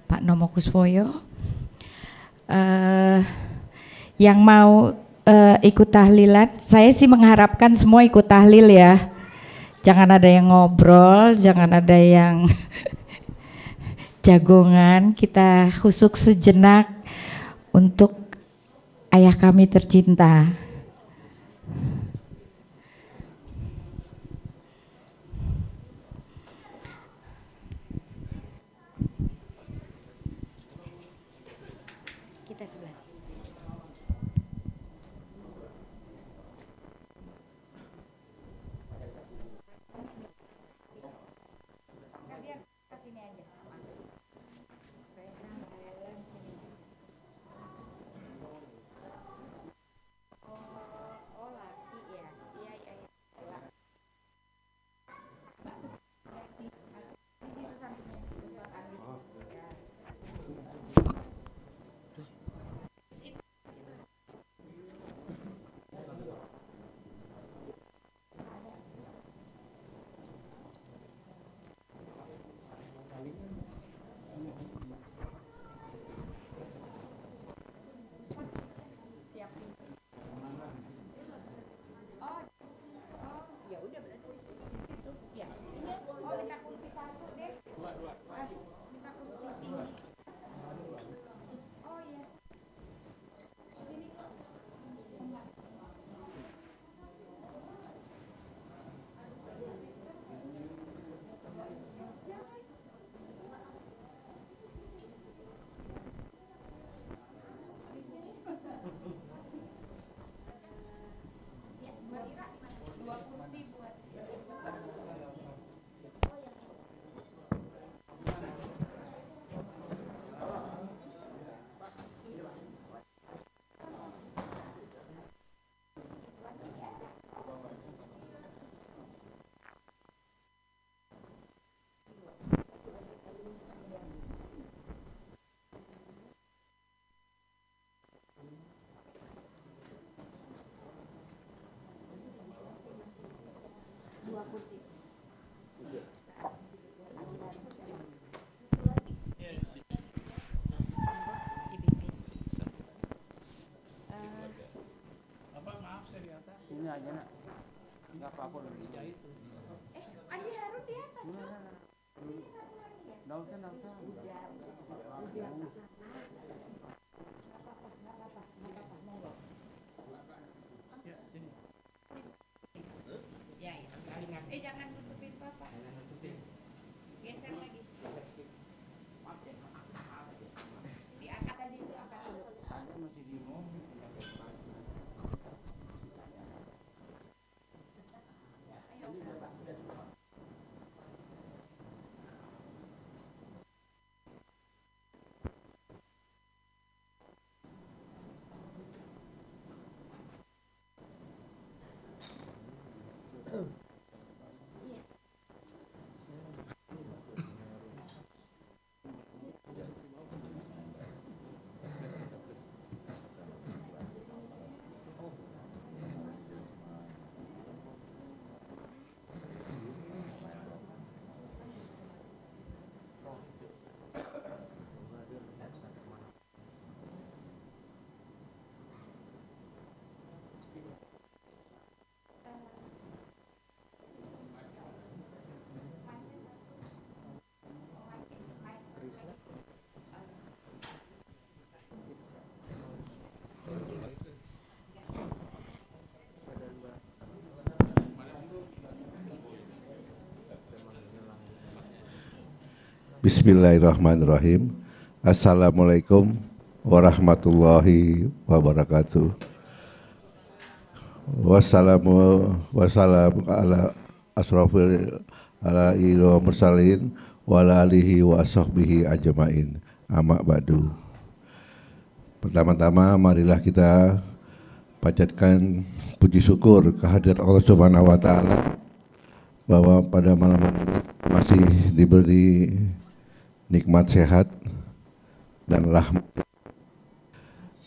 Pak Nomo Kuswoyo, yang mau ikut tahlilan, saya sih mengharapkan semua ikut tahlil ya. Jangan ada yang ngobrol, jangan ada yang jagongan. Kita khusuk sejenak untuk ayah kami tercinta. Kita sebelah. Ini aja nak, nggak apa-apa lebih jahit. Andi Harun di atas. Sini satu lagi ya. Nggak usah. Udah. Ya sini. Ya, ingat. Jangan nutupin papa. Geser lagi. Diangkat tadi itu, angkat dulu. Ada masih di mobil. Bismillahirrahmanirrahim. Assalamualaikum warahmatullahi wabarakatuh. Wassalamu ala asrofil ala ilo mursalin wa ala alihi wa ashabihi ajmain. Amma ba'du. Pertama-tama marilah kita panjatkan puji syukur kehadirat Allah Subhanahu wa taala bahwa pada malam ini masih diberi nikmat sehat dan rahmat,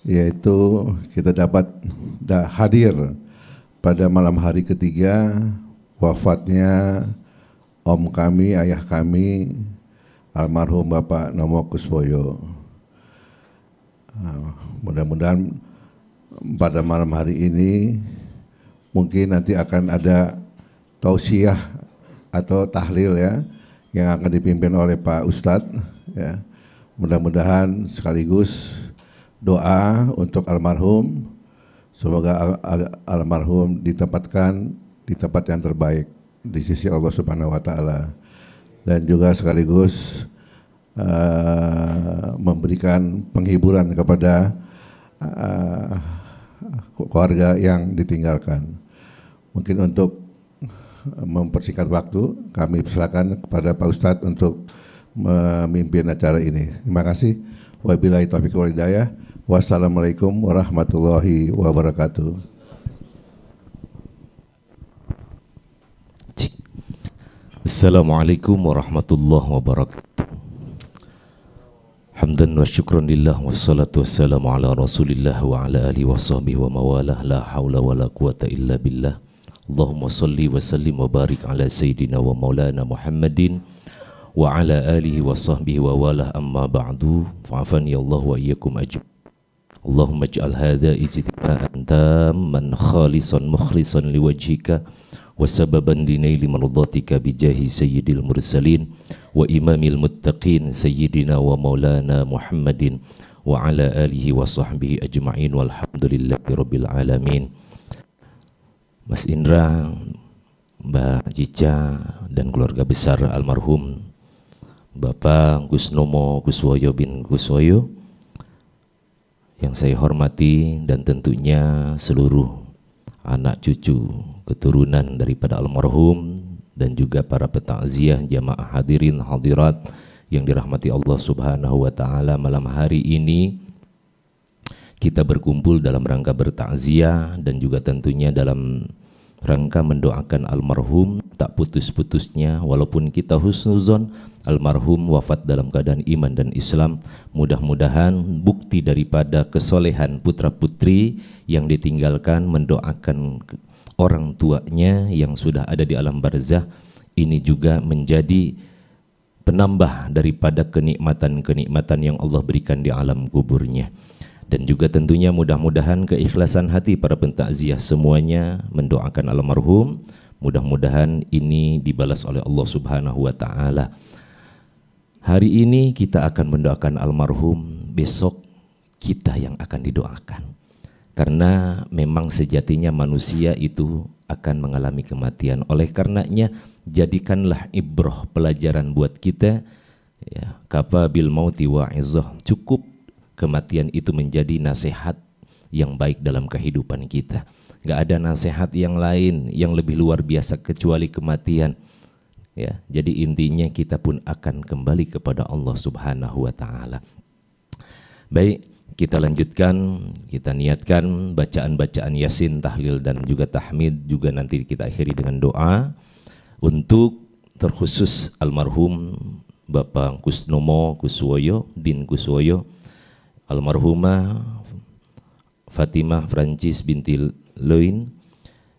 yaitu kita dapat hadir pada malam hari ketiga wafatnya om kami, ayah kami, almarhum Bapak Nomo Kuswoyo. Mudah-mudahan pada malam hari ini mungkin nanti akan ada tausiah atau tahlil ya yang akan dipimpin oleh Pak Ustadz ya. Mudah-mudahan sekaligus doa untuk almarhum, semoga almarhum ditempatkan di tempat yang terbaik di sisi Allah Subhanahu wa taala, dan juga sekaligus memberikan penghiburan kepada keluarga yang ditinggalkan. Mungkin untuk mempersingkat waktu, kami persilakan kepada Pak Ustadz untuk memimpin acara ini. Terima kasih. Wabillahi taufiq wal hidayah. Wassalamualaikum warahmatullahi wabarakatuh. Assalamualaikum warahmatullahi wabarakatuh. Hamdan wa syukran lillah wassalatu wassalamu ala rasulillah wa ala alihi wa sahbihi wa mawalah, la hawla wa la quwata illa billah. Allahumma salli wa sallim wa barik ala sayyidina wa maulana Muhammadin wa ala alihi wa sahbihi wa walah, amma ba'du, fa'afani Allah wa iyyakum ajib. Allahumma ij'al hadha ijtima'an tamman khalisan mukhlisan liwajhika wa sababan linaili mardatika bijahi sayyidil mursalin wa imamil muttaqin sayyidina wa maulana Muhammadin wa ala alihi wa sahbihi ajma'in walhamdulillahi rabbil alamin. Mas Indra, Mbak Cica dan keluarga besar almarhum Bapak Gus Nomo Kuswoyo bin Kuswoyo yang saya hormati, dan tentunya seluruh anak cucu keturunan daripada almarhum, dan juga para petakziah, jamaah hadirin hadirat yang dirahmati Allah Subhanahu wa taala. Malam hari ini kita berkumpul dalam rangka bertakziah dan juga tentunya dalam rangka mendoakan almarhum tak putus-putusnya, walaupun kita husnuzon almarhum wafat dalam keadaan iman dan Islam. Mudah-mudahan bukti daripada kesolehan putra-putri yang ditinggalkan mendoakan orang tuanya yang sudah ada di alam barzah ini juga menjadi penambah daripada kenikmatan-kenikmatan yang Allah berikan di alam kuburnya. Dan juga tentunya mudah-mudahan keikhlasan hati para pentakziah semuanya mendoakan almarhum, mudah-mudahan ini dibalas oleh Allah Subhanahu wa taala. Hari ini kita akan mendoakan almarhum, besok kita yang akan didoakan. Karena memang sejatinya manusia itu akan mengalami kematian. Oleh karenanya jadikanlah ibrah, pelajaran buat kita ya, kafa bil mauti wa'izah, cukup kematian itu menjadi nasihat yang baik dalam kehidupan kita. Gak ada nasihat yang lain yang lebih luar biasa kecuali kematian. Ya, jadi intinya kita pun akan kembali kepada Allah Subhanahu wa taala. Baik, kita lanjutkan, kita niatkan bacaan-bacaan Yasin, tahlil dan juga tahmid, juga nanti kita akhiri dengan doa untuk terkhusus almarhum Bapak Gus Nomo Kuswoyo bin Kuswoyo, almarhumah Fatimah Francis binti Loin,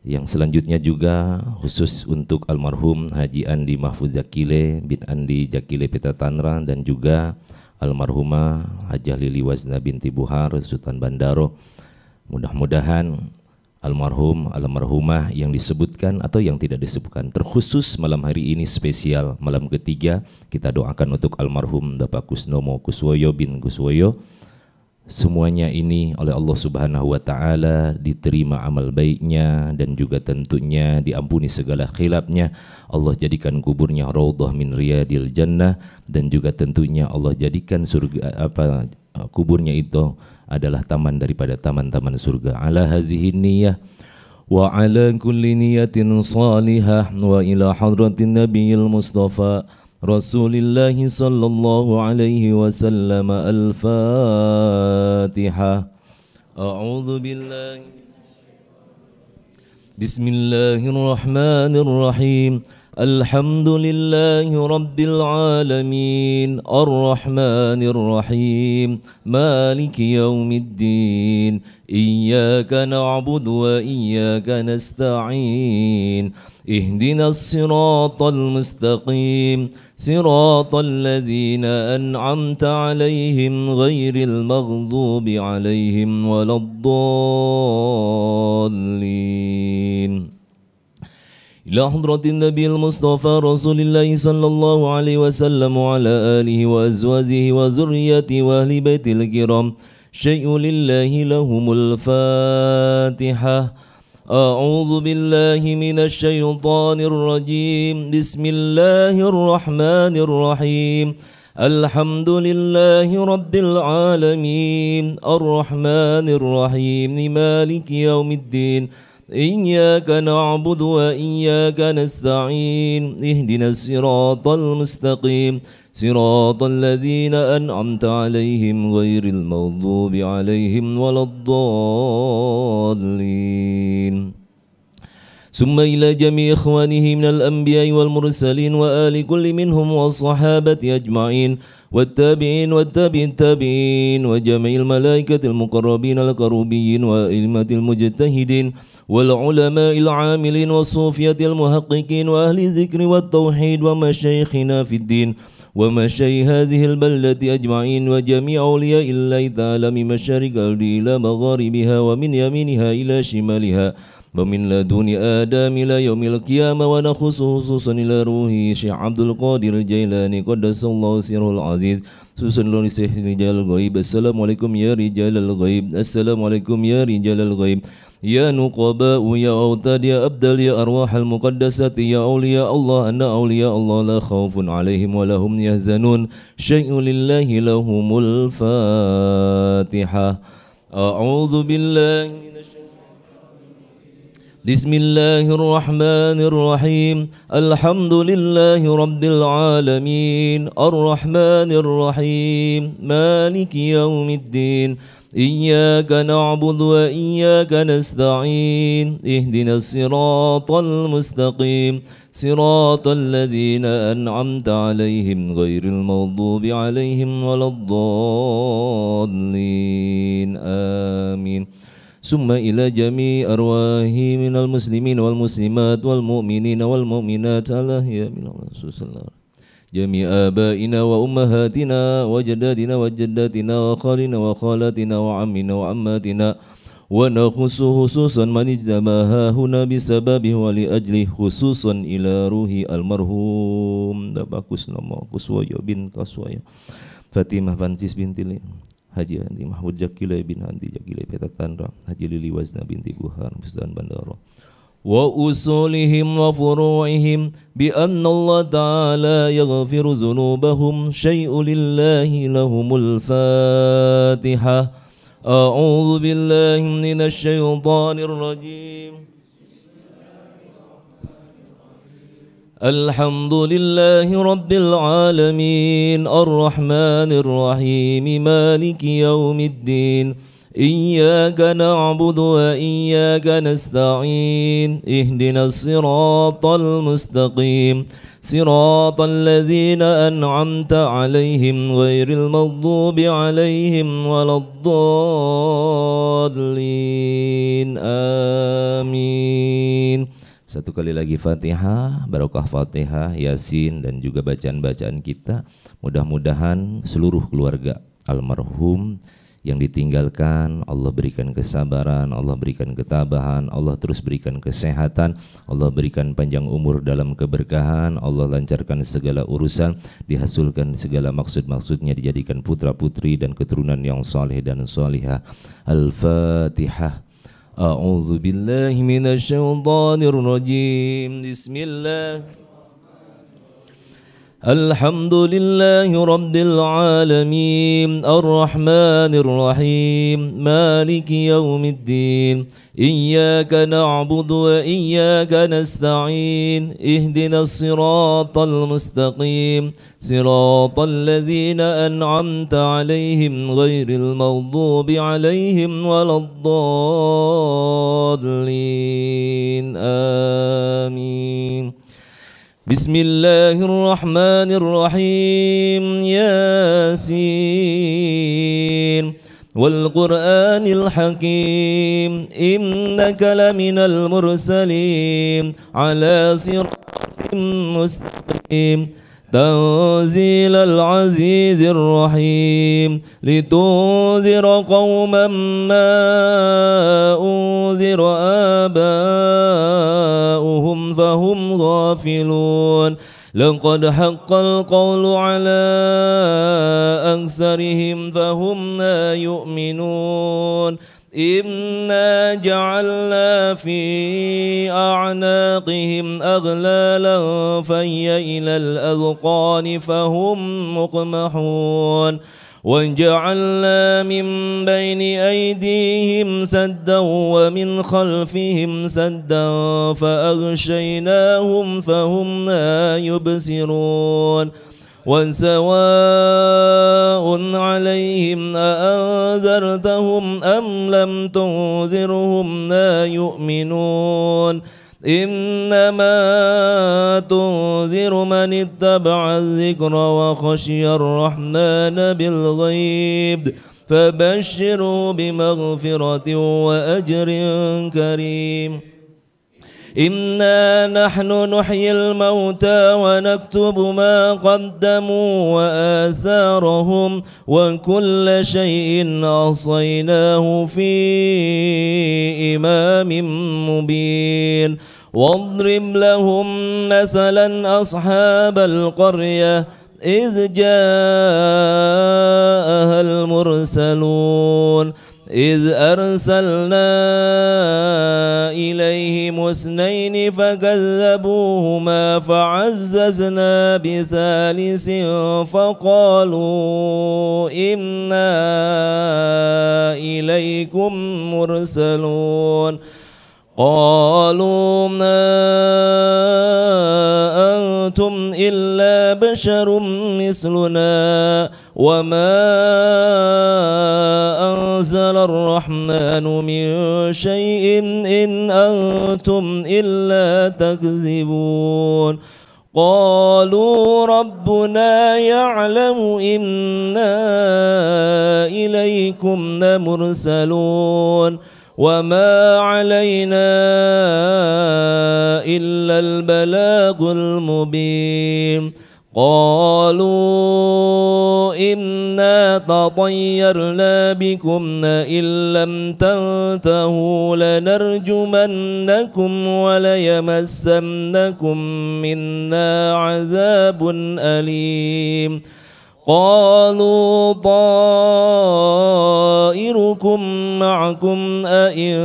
yang selanjutnya juga khusus untuk almarhum Haji Andi Mahfud Zakile bin Andi Jakile Petatanra, dan juga almarhumah Hajah Lili Wazna binti Buhar Sultan Bandaro. Mudah-mudahan almarhumah yang disebutkan atau yang tidak disebutkan terkhusus malam hari ini spesial malam ketiga, kita doakan untuk almarhum Bapak Gus Nomo Kuswoyo bin Kuswoyo. Semuanya ini oleh Allah Subhanahu wa taala diterima amal baiknya, dan juga tentunya diampuni segala khilafnya. Allah jadikan kuburnya raudhah min riyadil jannah, dan juga tentunya Allah jadikan surga kuburnya itu adalah taman daripada taman-taman surga. Ala hazihi niyyah wa ala kulli niyatin salihah wa ila hadratin nabiyil mustafa Rasulillahi sallallahu alaihi wasallam. Al-Fatihah. A'udzu billahi. Bismillahirrahmanirrahim. الحمد لله رب العالمين الرحمن الرحيم مالك يوم الدين إياك نعبد وإياك نستعين اهدنا الصراط المستقيم صراط الذين أنعمت عليهم غير المغضوب عليهم ولا الضالين. إلى حضرة النبي المصطفى رسول الله صلى الله عليه وسلم وعلى آله وأزواجه وذريته وأهل بيت الكرام شيء لله لهم الفاتحة. أعوذ بالله من الشيطان الرجيم بسم الله الرحمن الرحيم الحمد لله رب العالمين الرحمن الرحيم مالك يوم الدين إياك نعبد وإياك نستعين اهدنا الصراط المستقيم صراط الذين أنعمت عليهم غير المغضوب عليهم ولا الضالين. ثم إلى جميع إخوانه من الأنبياء والمرسلين وآل كل منهم والصحابة أجمعين والتابعين والتابعين التابعين وجميع الملائكة المقربين الكروبيين وأئمة المجتهدين والعلماء العاملين والصوفية المحققين وأهل الذكر والتوحيد ومشايخنا في الدين ومشايخ هذه البلدة أجمعين وجميع أولياء الله تعالى من مشارق الأرض إلى مغاربها ومن يمينها إلى شمالها ومن لدن آدم إلى يوم القيامة ونخص خصوصا إلى روحه شيخ عبد القادر الجيلاني قدس الله سره العزيز خصوصا لشيخ رجال الغيب. السلام عليكم يا رجال الغيب السلام عليكم يا رجال الغيب يا نقباء يا أوتاد يا أبدال يا أرواح المقدسة يا أولياء الله أن أولياء الله لا خوف عليهم ولا هم يحزنون شيء لله لهم الفاتحة. أعوذ بالله من الشيطان بسم الله الرحمن الرحيم الحمد لله رب العالمين الرحمن الرحيم مالك يوم الدين إياك نعبد وإياك نستعين اهدنا الصراط المستقيم صراط الذين أنعمت عليهم غير المغضوب عليهم ولا الضالين آمين. ثم إلى جميع أرواح من المسلمين والمسلمات والمؤمنين والمؤمنات الأحياء من الله جميع آبائنا وأمهاتنا وجدادنا وجداتنا وخالنا وخالاتنا وعمنا وعماتنا ونخص خصوصا من اجتمع هنا بسببه ولأجله خصوصا إلى روح المرحوم Bagus nama Kuswaya bin Kaswaya Fatimah Francis binti Haji Andi Mahmud Jakilai bin Andi Jakilai Petak Tanra Haji Lili Wazna binti Buhar Musdan Bandara wa usulihim wa furu'ihim bi anna Allah ta'ala yaghfiru dhunubahum syai'u lillahi lahumul fatihah. A'udzu billahi minasy syaithanir rajim. Alhamdulillahi rabbil alamin arrahmanir rahim maliki yaumiddin إياك نعبد وإياك نستعين اهدنا الصراط المستقيم صراط الذين أنعمت عليهم غير المغضوب عليهم ولا الضالين آمين. Satu kali lagi Fatihah, barokah Fatihah, Yasin dan juga bacaan-bacaan kita. Mudah-mudahan seluruh keluarga almarhum yang ditinggalkan Allah berikan kesabaran, Allah berikan ketabahan, Allah terus berikan kesehatan, Allah berikan panjang umur dalam keberkahan, Allah lancarkan segala urusan, dihasilkan segala maksud-maksudnya, dijadikan putra-putri dan keturunan yang saleh dan salihah. Al-Fatihah. A'udzu billahi minasy syaithanir rajim. Bismillah. الحمد لله رب العالمين الرحمن الرحيم مالك يوم الدين إياك نعبد وإياك نستعين اهدنا الصراط المستقيم صراط الذين أنعمت عليهم غير المغضوب عليهم ولا الضالين آمين. بسم الله الرحمن الرحيم ياسين والقرآن الحكيم إنك لمن المرسلين على صراط مستقيم تنزيل العزيز الرحيم لتنذر قوما ما أنذر آباؤهم فهم غافلون لقد حق القول على أكثرهم فهم لا يؤمنون إنا جعلنا في أعناقهم أغلالا فهي إلى الأذقان فهم مقمحون وجعلنا من بين أيديهم سدا ومن خلفهم سدا فأغشيناهم فهم لا يبصرون وسواء عليهم أأنذرتهم أم لم تنذرهم لا يؤمنون إنما تنذر من اتبع الذكر وخشي الرحمن بالغيب فبشره بمغفرة وأجر كريم إنا نحن نحيي الموتى ونكتب ما قدموا وآثارهم وكل شيء أحصيناه في إمام مبين واضرب لهم مثلا أصحاب القرية إذ جاءها المرسلون إذ أرسلنا إليهم اثنين فكذبوهما فعززنا بثالث فقالوا إنا إليكم مرسلون قالوا ما أنتم إلا بشر مثلنا وما أنزل الرحمن من شيء إن أنتم إلا تكذبون قالوا ربنا يعلم إنا إليكم لمرسلون وما علينا إلا البلاغ المبين قالوا إنا تطيرنا بكم إن لم تنتهوا لنرجمنكم وليمسنكم منا عذاب أليم قالوا طائركم معكم أئن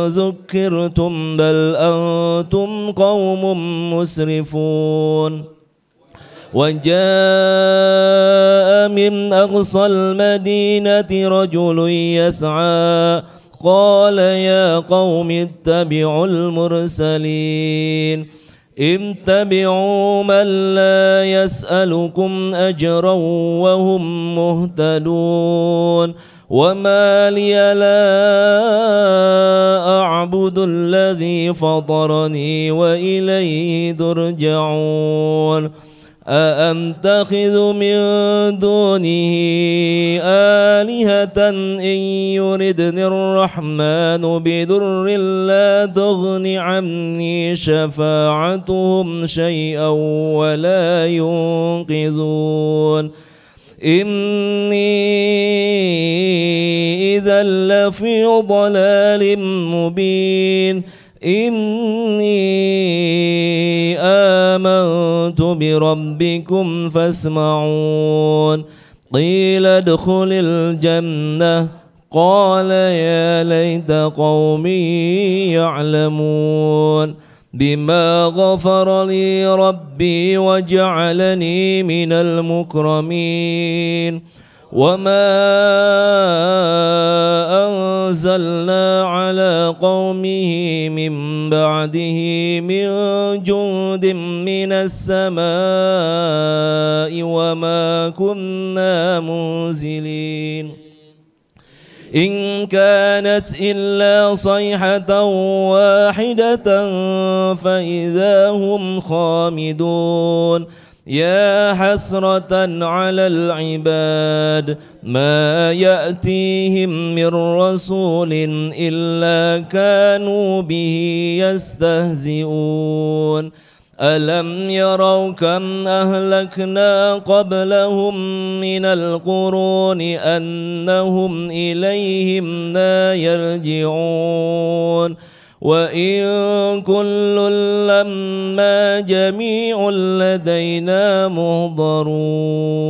ذكرتم بل أنتم قوم مسرفون وجاء من أقصى المدينة رجل يسعى قال يا قوم اتبعوا المرسلين اتبعوا من لا يسألكم أجرا وهم مهتدون وما لي لا أعبد الذي فطرني وإليه ترجعون أأتخذ من دونه آلهة إن يردني الرحمن بضر لا تغن عني شفاعتهم شيئا ولا ينقذون إني إذا لفي ضلال مبين إني آمنت بربكم فاسمعون قيل ادخل الجنة قال يا ليت قومي يعلمون بما غفر لي ربي وجعلني من المكرمين وما أنزلنا على قومه من بعده من جند من السماء وما كنا منزلين إن كانت إلا صيحة واحدة فإذا هم خامدون يا حسرة على العباد ما يأتيهم من رسول إلا كانوا به يستهزئون ألم يروا كم أهلكنا قبلهم من القرون أنهم إليهم لا يرجعون وإن كل لما جميع لدينا محضرون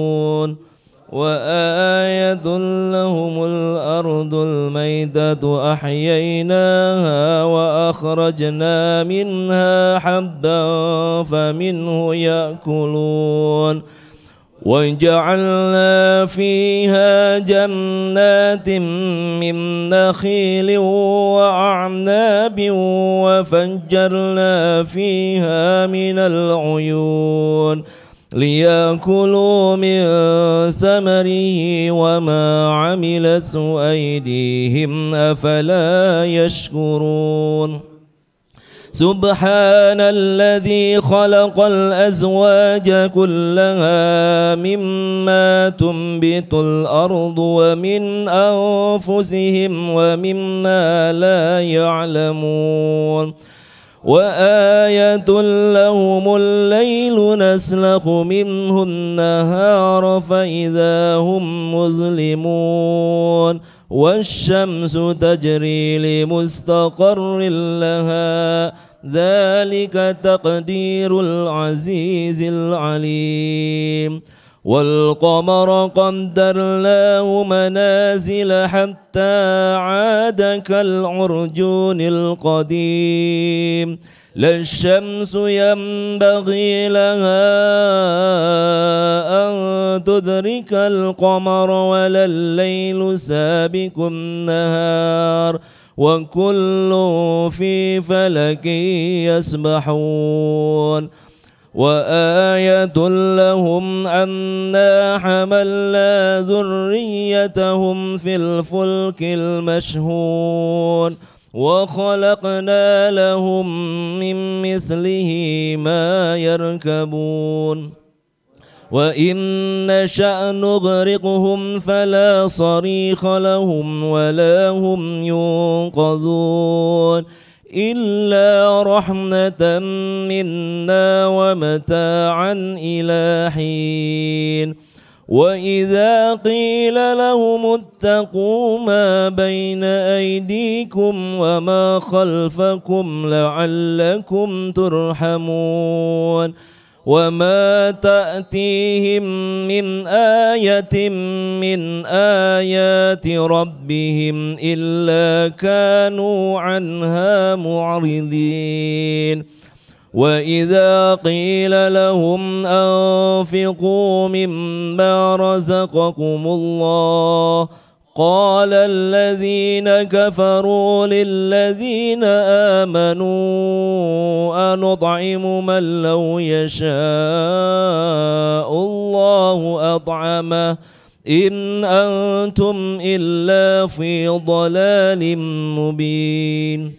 وآية لهم الأرض الميتة أحييناها وأخرجنا منها حبا فمنه يأكلون وجعلنا فيها جنات من نخيل وأعناب وفجرنا فيها من العيون ليأكلوا من ثمره وما عملته أيديهم أفلا يشكرون سبحان الذي خلق الأزواج كلها مما تنبت الأرض ومن أنفسهم ومما لا يعلمون وآية لهم الليل نسلخ منه النهار فإذا هم مظلمون والشمس تجري لمستقر لها ذلك تقدير العزيز العليم والقمر قدرناه منازل حتى عاد كالعرجون القديم لا الشمس ينبغي لها أن تدرك القمر ولا الليل سابق النهار وكل في فلك يسبحون وآية لهم أنا حملنا ذريتهم في الفلك المشحون وخلقنا لهم من مثله ما يركبون وإن نشأ نغرقهم فلا صريخ لهم ولا هم ينقذون إلا رحمة منا ومتاعا إلى حين وإذا قيل لهم اتقوا ما بين أيديكم وما خلفكم لعلكم ترحمون وما تأتيهم من آية من آيات ربهم إلا كانوا عنها معرضين وإذا قيل لهم أنفقوا مما رزقكم الله قال الذين كفروا للذين آمنوا أنطعم من لو يشاء الله أطعمه إن أنتم إلا في ضلال مبين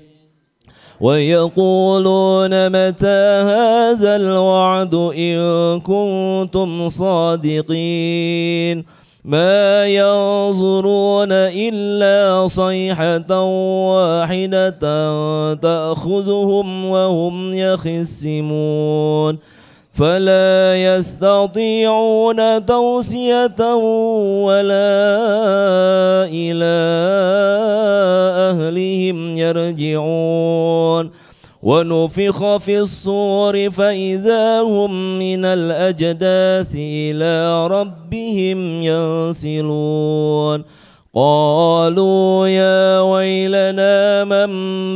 ويقولون متى هذا الوعد إن كنتم صادقين ما ينظرون إلا صيحة واحدة تأخذهم وهم يخصمون فلا يستطيعون توصية ولا إلى أهلهم يرجعون ونفخ في الصور فإذا هم من الأجداث إلى ربهم ينسلون قالوا يا ويلنا من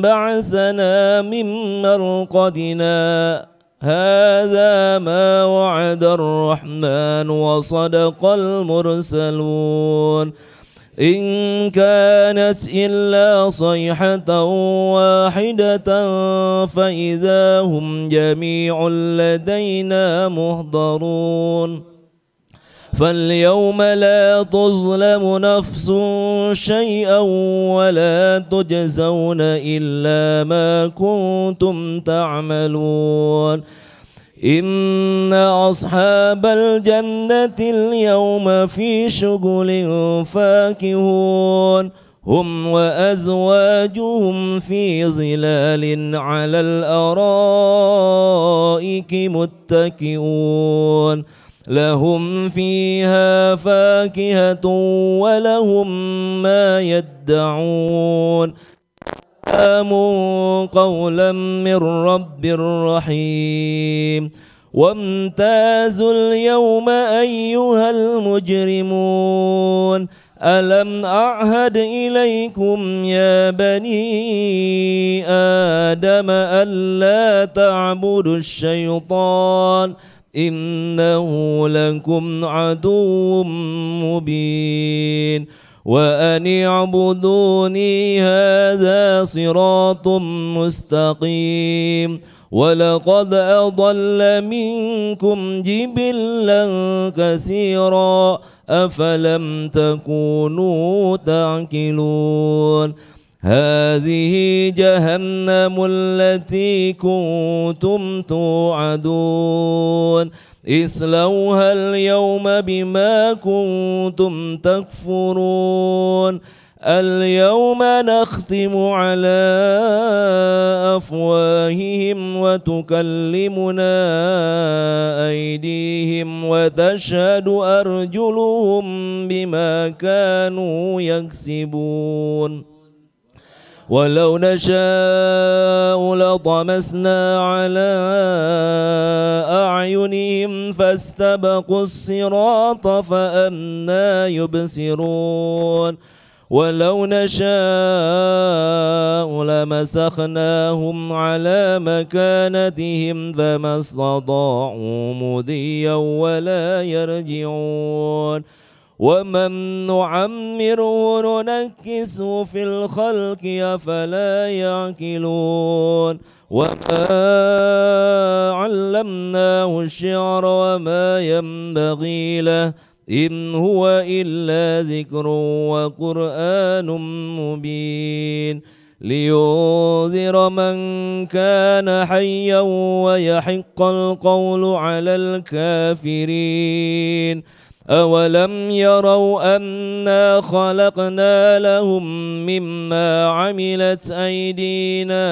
بعثنا من مرقدنا هذا ما وعد الرحمن وصدق المرسلون إن كانت إلا صيحة واحدة فإذا هم جميع لدينا محضرون فاليوم لا تظلم نفس شيئا ولا تجزون إلا ما كنتم تعملون إن أصحاب الجنة اليوم في شغل فاكهون هم وأزواجهم في ظلال على الأرائك متكئون لهم فيها فاكهة ولهم ما يدعون سلام قولا من رب رحيم وامتازوا اليوم أيها المجرمون ألم أعهد إليكم يا بني آدم ألا تعبدوا الشيطان إنه لكم عدو مبين وأن اعبدوني هذا صراط مستقيم ولقد أضل منكم جبلا كثيرا أفلم تكونوا تعقلون هذه جهنم التي كنتم توعدون اصلوها اليوم بما كنتم تكفرون اليوم نختم على أفواههم وتكلمنا أيديهم وتشهد أرجلهم بما كانوا يكسبون ولو نشاء لطمسنا على أعينهم فاستبقوا الصراط فأنى يبصرون ولو نشاء لمسخناهم على مكانتهم فما استطاعوا مضيا ولا يرجعون ومن نعمره ننكسه في الخلق أفلا يعقلون وما علمناه الشعر وما ينبغي له إن هو إلا ذكر وقرآن مبين لينذر من كان حيا ويحق القول على الكافرين أولم يروا أنا خلقنا لهم مما عملت أيدينا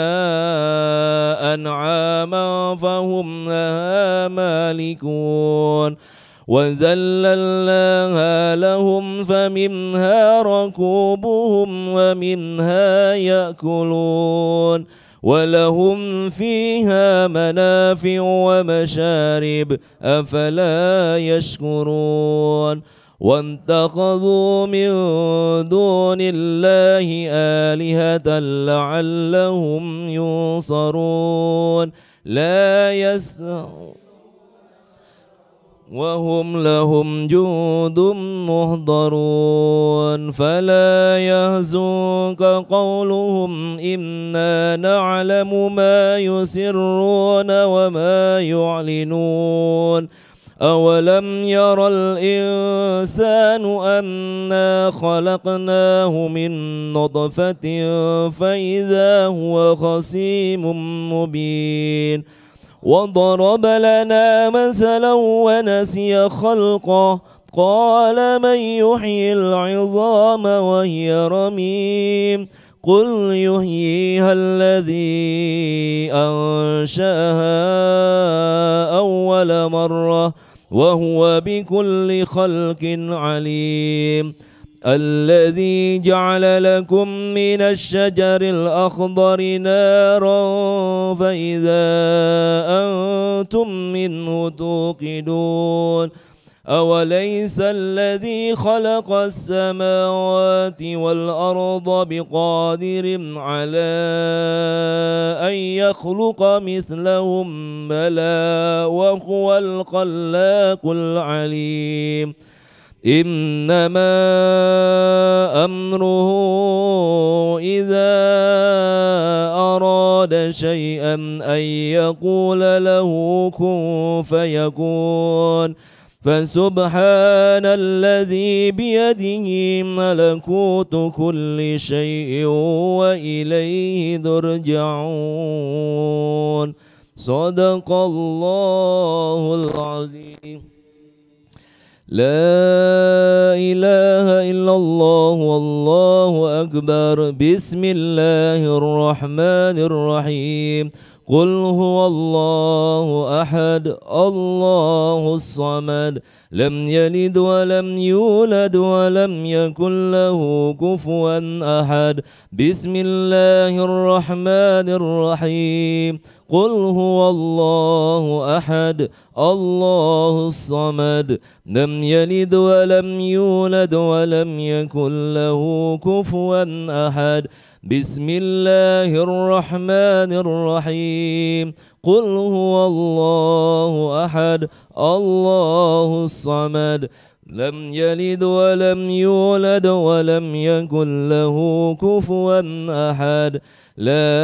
أنعاما فهم لها مالكون وذللناها لهم فمنها ركوبهم ومنها يأكلون ولهم فيها منافع ومشارب أفلا يشكرون واتخذوا من دون الله آلهة لعلهم ينصرون لا يستطيعون وهم لهم جند محضرون فلا يهزنك قولهم إنا نعلم ما يسرون وما يعلنون أولم ير الإنسان أنا خلقناه من نطفة فإذا هو خصيم مبين وضرب لنا مثلا ونسي خلقه قال من يحيي العظام وهي رميم قل يحييها الذي أنشأها أول مرة وهو بكل خلق عليم الذي جعل لكم من الشجر الأخضر نارا فإذا أنتم منه توقدون أوليس الذي خلق السماوات والأرض بقادر على أن يخلق مثلهم بلى وهو الخلاق العليم إنما أمره إذا أراد شيئا أن يقول له كن فيكون فسبحان الذي بيده ملكوت كل شيء وإليه ترجعون. صدق الله العظيم. لا إله إلا الله والله أكبر. بسم الله الرحمن الرحيم. قل هو الله أحد الله الصمد لم يلد ولم يولد ولم يكن له كفوا أحد. بسم الله الرحمن الرحيم. قل هو الله أحد الله الصمد لم يلد ولم يولد ولم يكن له كفوا أحد. بسم الله الرحمن الرحيم. قل هو الله أحد الله الصمد لم يلد ولم يولد ولم يكن له كفوا أحد. لا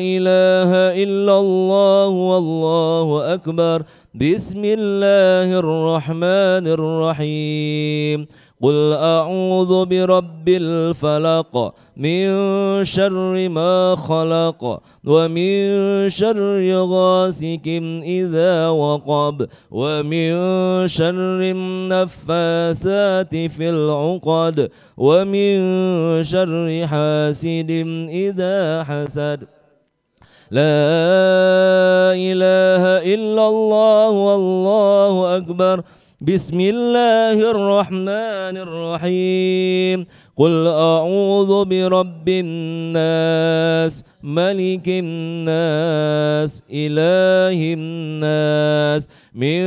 إله إلا الله والله أكبر. بسم الله الرحمن الرحيم. قل أعوذ برب الفلق من شر ما خلق ومن شر غاسق إذا وقب ومن شر النفاسات في العقد ومن شر حاسد إذا حسد. لا إله إلا الله والله أكبر. بسم الله الرحمن الرحيم. قل أعوذ برب الناس ملك الناس إله الناس من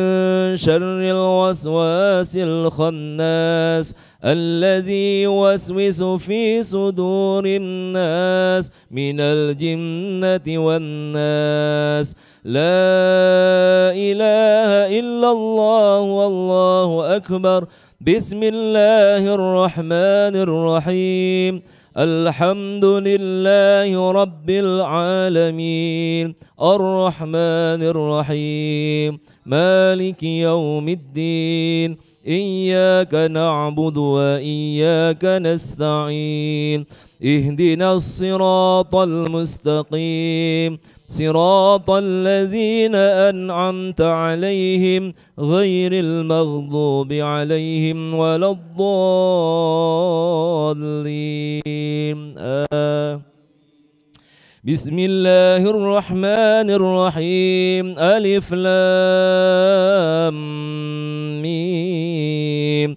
شر الوسواس الخناس الذي يوسوس في صدور الناس من الجنة والناس. لا إله إلا الله والله أكبر. بسم الله الرحمن الرحيم. الحمد لله رب العالمين الرحمن الرحيم مالك يوم الدين إياك نعبد وإياك نستعين. اهدنا الصراط المستقيم صراط الذين أنعمت عليهم غير المغضوب عليهم ولا الضالين. بسم الله الرحمن الرحيم. ألف لام ميم.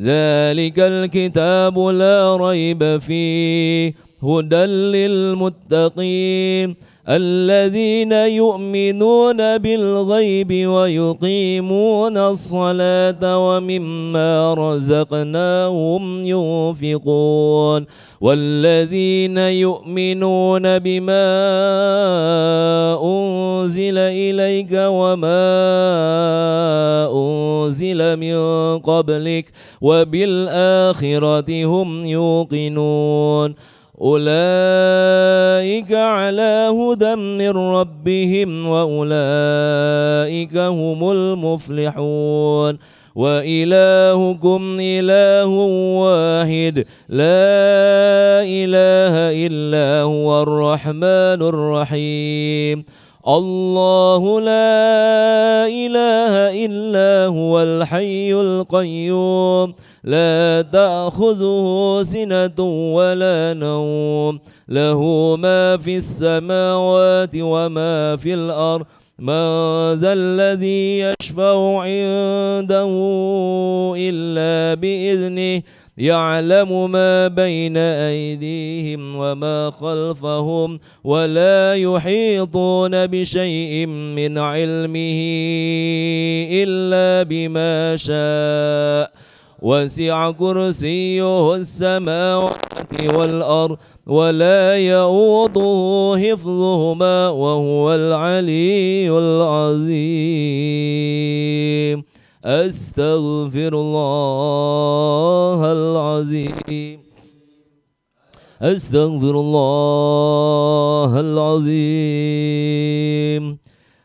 ذلك الكتاب لا ريب فيه هدى للمتقين الذين يؤمنون بالغيب ويقيمون الصلاة ومما رزقناهم ينفقون والذين يؤمنون بما أنزل إليك وما أنزل من قبلك وبالآخرة هم يوقنون أولئك على هدى من ربهم وأولئك هم المفلحون. وإلهكم إله واحد لا إله إلا هو الرحمن الرحيم. الله لا إله إلا هو الحي القيوم لا تأخذه سنة ولا نوم له ما في السماوات وما في الأرض من ذا الذي يشفع عنده إلا بإذنه يعلم ما بين أيديهم وما خلفهم ولا يحيطون بشيء من علمه إلا بما شاء وسع كرسيه السماوات والأرض ولا يؤوده حفظهما وهو العلي العظيم. أستغفر الله العظيم. أستغفر الله العظيم.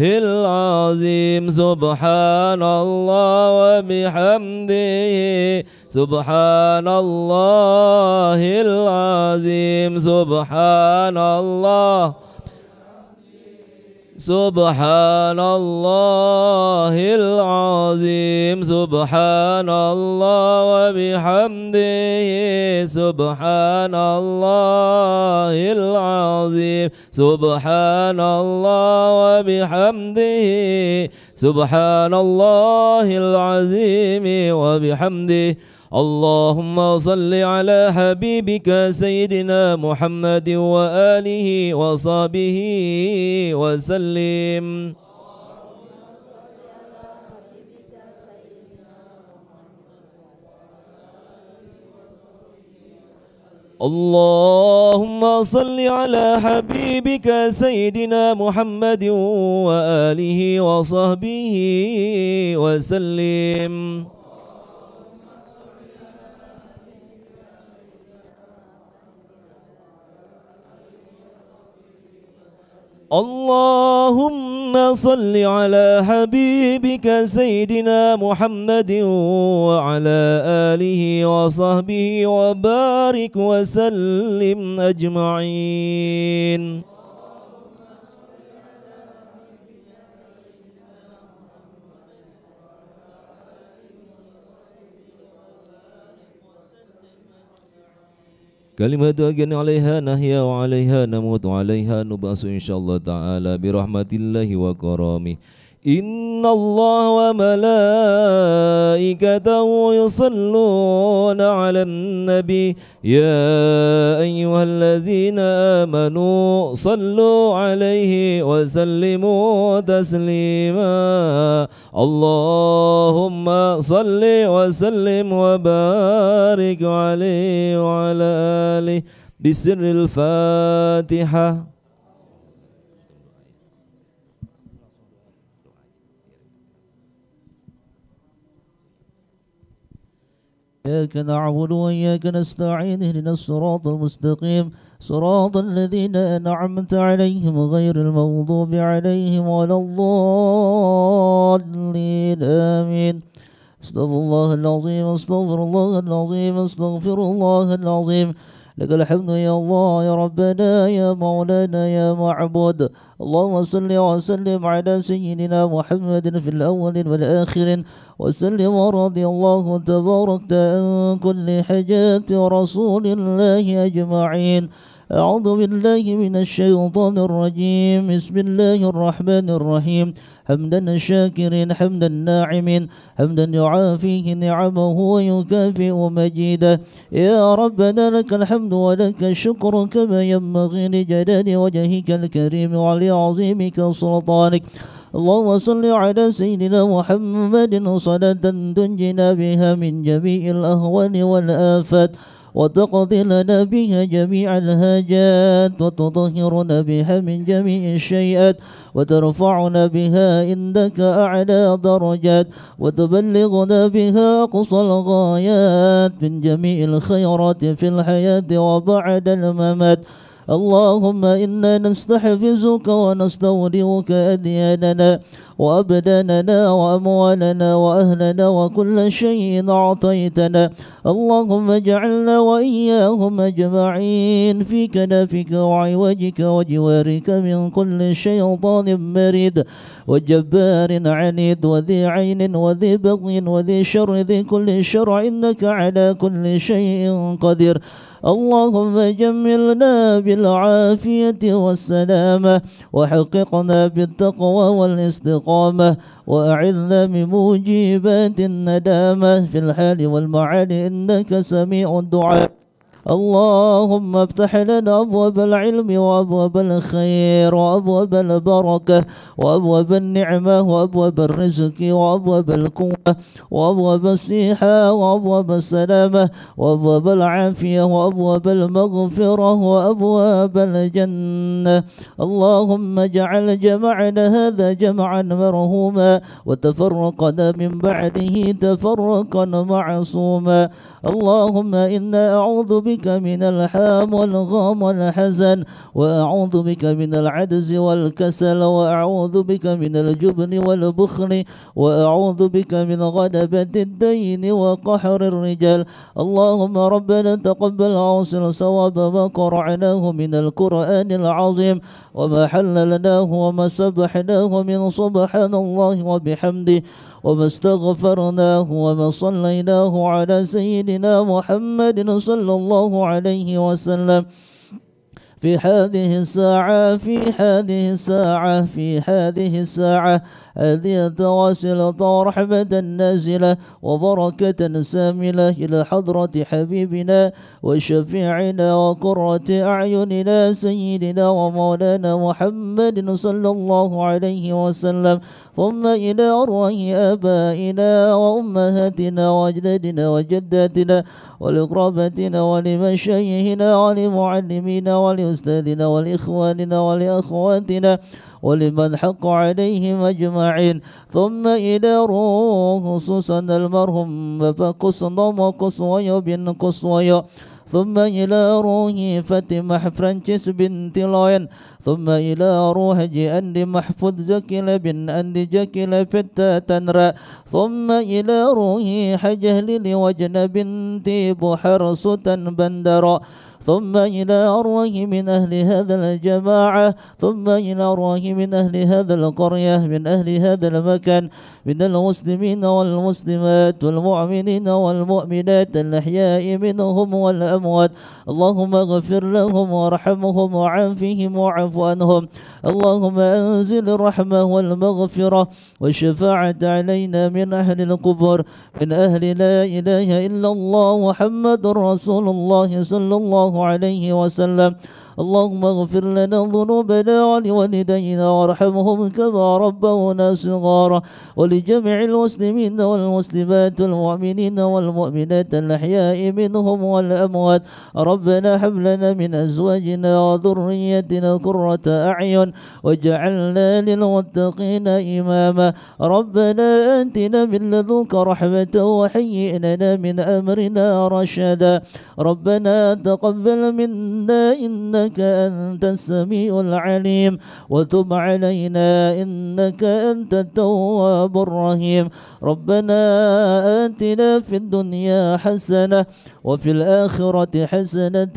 العظيم سبحان الله وبحمده سبحان الله العظيم سبحان الله سبحان الله العظيم سبحان الله وبحمده سبحان الله العظيم سبحان الله وبحمده سبحان الله العظيم وبحمده اللهم صل على حبيبك سيدنا محمد وآله وصحبه وسلم اللهم صل على حبيبك سيدنا محمد وآله وصحبه وسلم اللهم صل على حبيبك سيدنا محمد وعلى آله وصحبه وبارك وسلم أجمعين. كلمة أجن عليها نحيا وعليها نموت وعليها نبعث إن شاء الله تعالى برحمة الله وكرامه. إن الله وملائكته يصلون على النبي يا أيها الذين آمنوا صلوا عليه وسلموا تسليما. اللهم صل وسلم وبارك عليه وعلى آله بسر الفاتحة. إياك نعبد وإياك نستعين اهدنا الصراط المستقيم صراط الذين أنعمت عليهم غير المغضوب عليهم ولا الضالين آمين. استغفر الله العظيم استغفر الله العظيم استغفر الله العظيم. لك الحمد يا الله يا ربنا يا مولانا يا معبود. اللهم صل وسلم على سيدنا محمد في الأول والآخر وسلم ورضي الله تبارك عن كل حاجات رسول الله أجمعين. أعوذ بالله من الشيطان الرجيم. بسم الله الرحمن الرحيم. حمدا الشاكرين حمدا الناعمين حمدا يعافيه نعمه ويكافئ مجيده. يا ربنا لك الحمد ولك الشكر كما ينبغي لجلال وجهك الكريم ولعظيمك سلطانك. اللهم صل على سيدنا محمد صلاة تنجينا بها من جميع الأهوال والآفات وتقضي لنا بها جميع الهاجات وتطهرنا بها من جميع الشيئات وترفعنا بها عندك أعلى درجات وتبلغنا بها أقصى الغايات من جميع الخيرات في الحياة وبعد الممات. اللهم إنا نستحفظك ونستودعك أدياننا وأبداننا وأموالنا وأهلنا وكل شيء أعطيتنا. اللهم اجعلنا وإياهم أجمعين في كنفك وعوجك وجوارك من كل شيطان مريد وجبار عنيد وذي عين وذي بغي وذي شر ذي كل شر إنك على كل شيء قدير. اللهم جملنا بالعافية والسلامة وحققنا بالتقوى والاستقامة وأعذنا من موجبات الندامة في الحال والمعاد إنك سميع الدعاء. اللهم افتح لنا أبواب العلم وأبواب الخير وأبواب البركة وأبواب النعمة وأبواب الرزق وأبواب القوة وأبواب الصحة وأبواب السلامة وأبواب العافية وأبواب المغفرة وأبواب الجنة. اللهم اجعل جمعنا هذا جمعا مرحوما وتفرقنا من بعده تفرقا معصوما. اللهم إنا أعوذ بك بك من الحام والغم والحزن وأعوذ بك من العجز والكسل وأعوذ بك من الجبن والبخل وأعوذ بك من غلبة الدين وقهر الرجال. اللهم ربنا تقبل وأوصل صواب ما قرأناه من القرآن العظيم وما حللناه وما سبحناه من سبحان الله وبحمده وما استغفرناه وما صليناه على سيدنا محمد صلى الله عليه وسلم في هذه الساعة هذه واصلة ورحمة نازلة وبركة ساملة إلى حضرة حبيبنا وشفيعنا وقرة أعيننا سيدنا ومولانا محمد صلى الله عليه وسلم ثم إلى أرواح آبائنا وأمهاتنا وأجدادنا وجداتنا ولقرابتنا ولمشايخنا ولمعلمينا ولأستاذنا ولإخواننا ولأخواتنا ولمن حق عليهم أجمعين ثم إلى روح خصوصا المرحوم فقصنا وقصوي بن قصوي ثم إلى روح فاطمة فرانسيس بنت لاين ثم إلى روح جأن محفوظ زكيل بن أند جكيل فتاة تنرى ثم إلى روح حجهل وجن بنت بحر سلطان بندرة ثم إلى أرواح من أهل هذا الجماعة ثم إلى أرواح من أهل هذا القرية من أهل هذا المكان من المسلمين والمسلمات والمؤمنين والمؤمنات الأحياء منهم والأموات. اللهم اغفر لهم وارحمهم وعافهم وعف عنهم. اللهم أنزل الرحمة والمغفرة والشفاعة علينا من أهل القبور من أهل لا إله إلا الله محمد رسول الله صلى الله عليه وسلم. اللهم اغفر لنا ذنوبنا ولوالدينا وارحمهم كما ربونا صغارا ولجميع المسلمين والمسلمات والمؤمنين والمؤمنات الأحياء منهم والأموات. ربنا هب لنا من أزواجنا وذريتنا قرة أعين واجعلنا للمتقين إماما. ربنا آتنا من لدنك رحمة وهيئ لنا من أمرنا رشدا. ربنا تقبل منا إنك أنت السميع العليم وتب علينا إنك أنت التواب الرحيم. ربنا آتنا في الدنيا حسنة وفي الآخرة حسنة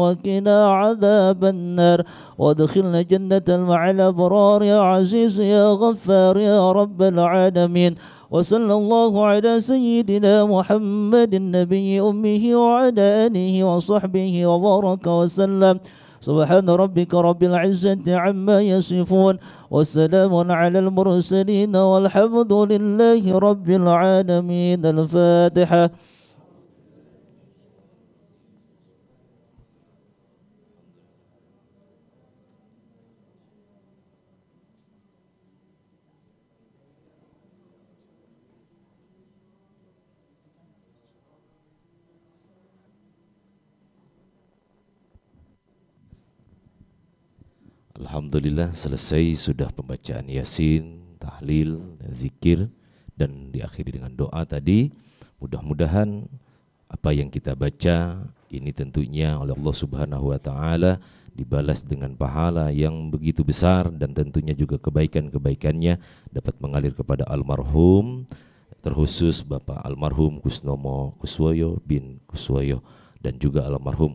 وقنا عذاب النار وادخلنا جنة مع الأبرار يا عزيز يا غفار يا رب العالمين. وصلى الله على سيدنا محمد النبي أمه وعلى آله وصحبه وبارك وسلم. سبحان ربك رب العزة عما يصفون والسلام على المرسلين والحمد لله رب العالمين. الفاتحة. Alhamdulillah selesai sudah pembacaan Yasin, tahlil, dan zikir dan diakhiri dengan doa tadi. Mudah-mudahan apa yang kita baca ini tentunya oleh Allah Subhanahu wa taala dibalas dengan pahala yang begitu besar dan tentunya juga kebaikan-kebaikannya dapat mengalir kepada almarhum, terkhusus Bapak almarhum Kusnomo Kuswoyo bin Kuswoyo dan juga almarhum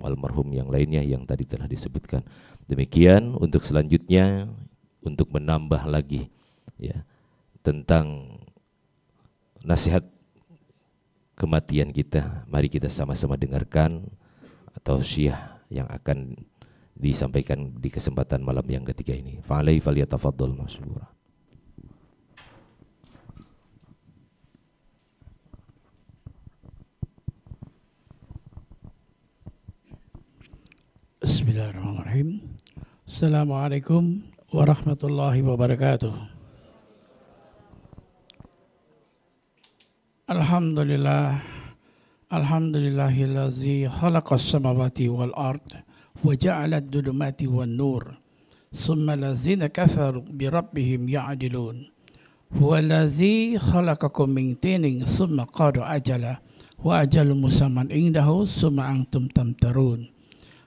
yang lainnya yang tadi telah disebutkan. Demikian untuk selanjutnya untuk menambah lagi ya tentang nasihat kematian kita, mari kita sama-sama dengarkan atau syiah yang akan disampaikan di kesempatan malam yang ketiga ini. Fa'alai falyatafaddal masyhura. Bismillahirrahmanirrahim. Assalamualaikum warahmatullahi wabarakatuh. Alhamdulillahillazi khalaqas samawati wal ard wa ja'ala ad-dhulumati wan nur thumma allazina kafaru bi rabbihim ya'dilun huwallazi khalaqakum min tinin thumma qada ajala wa ajalun musamman indahu summa antum tamtarun.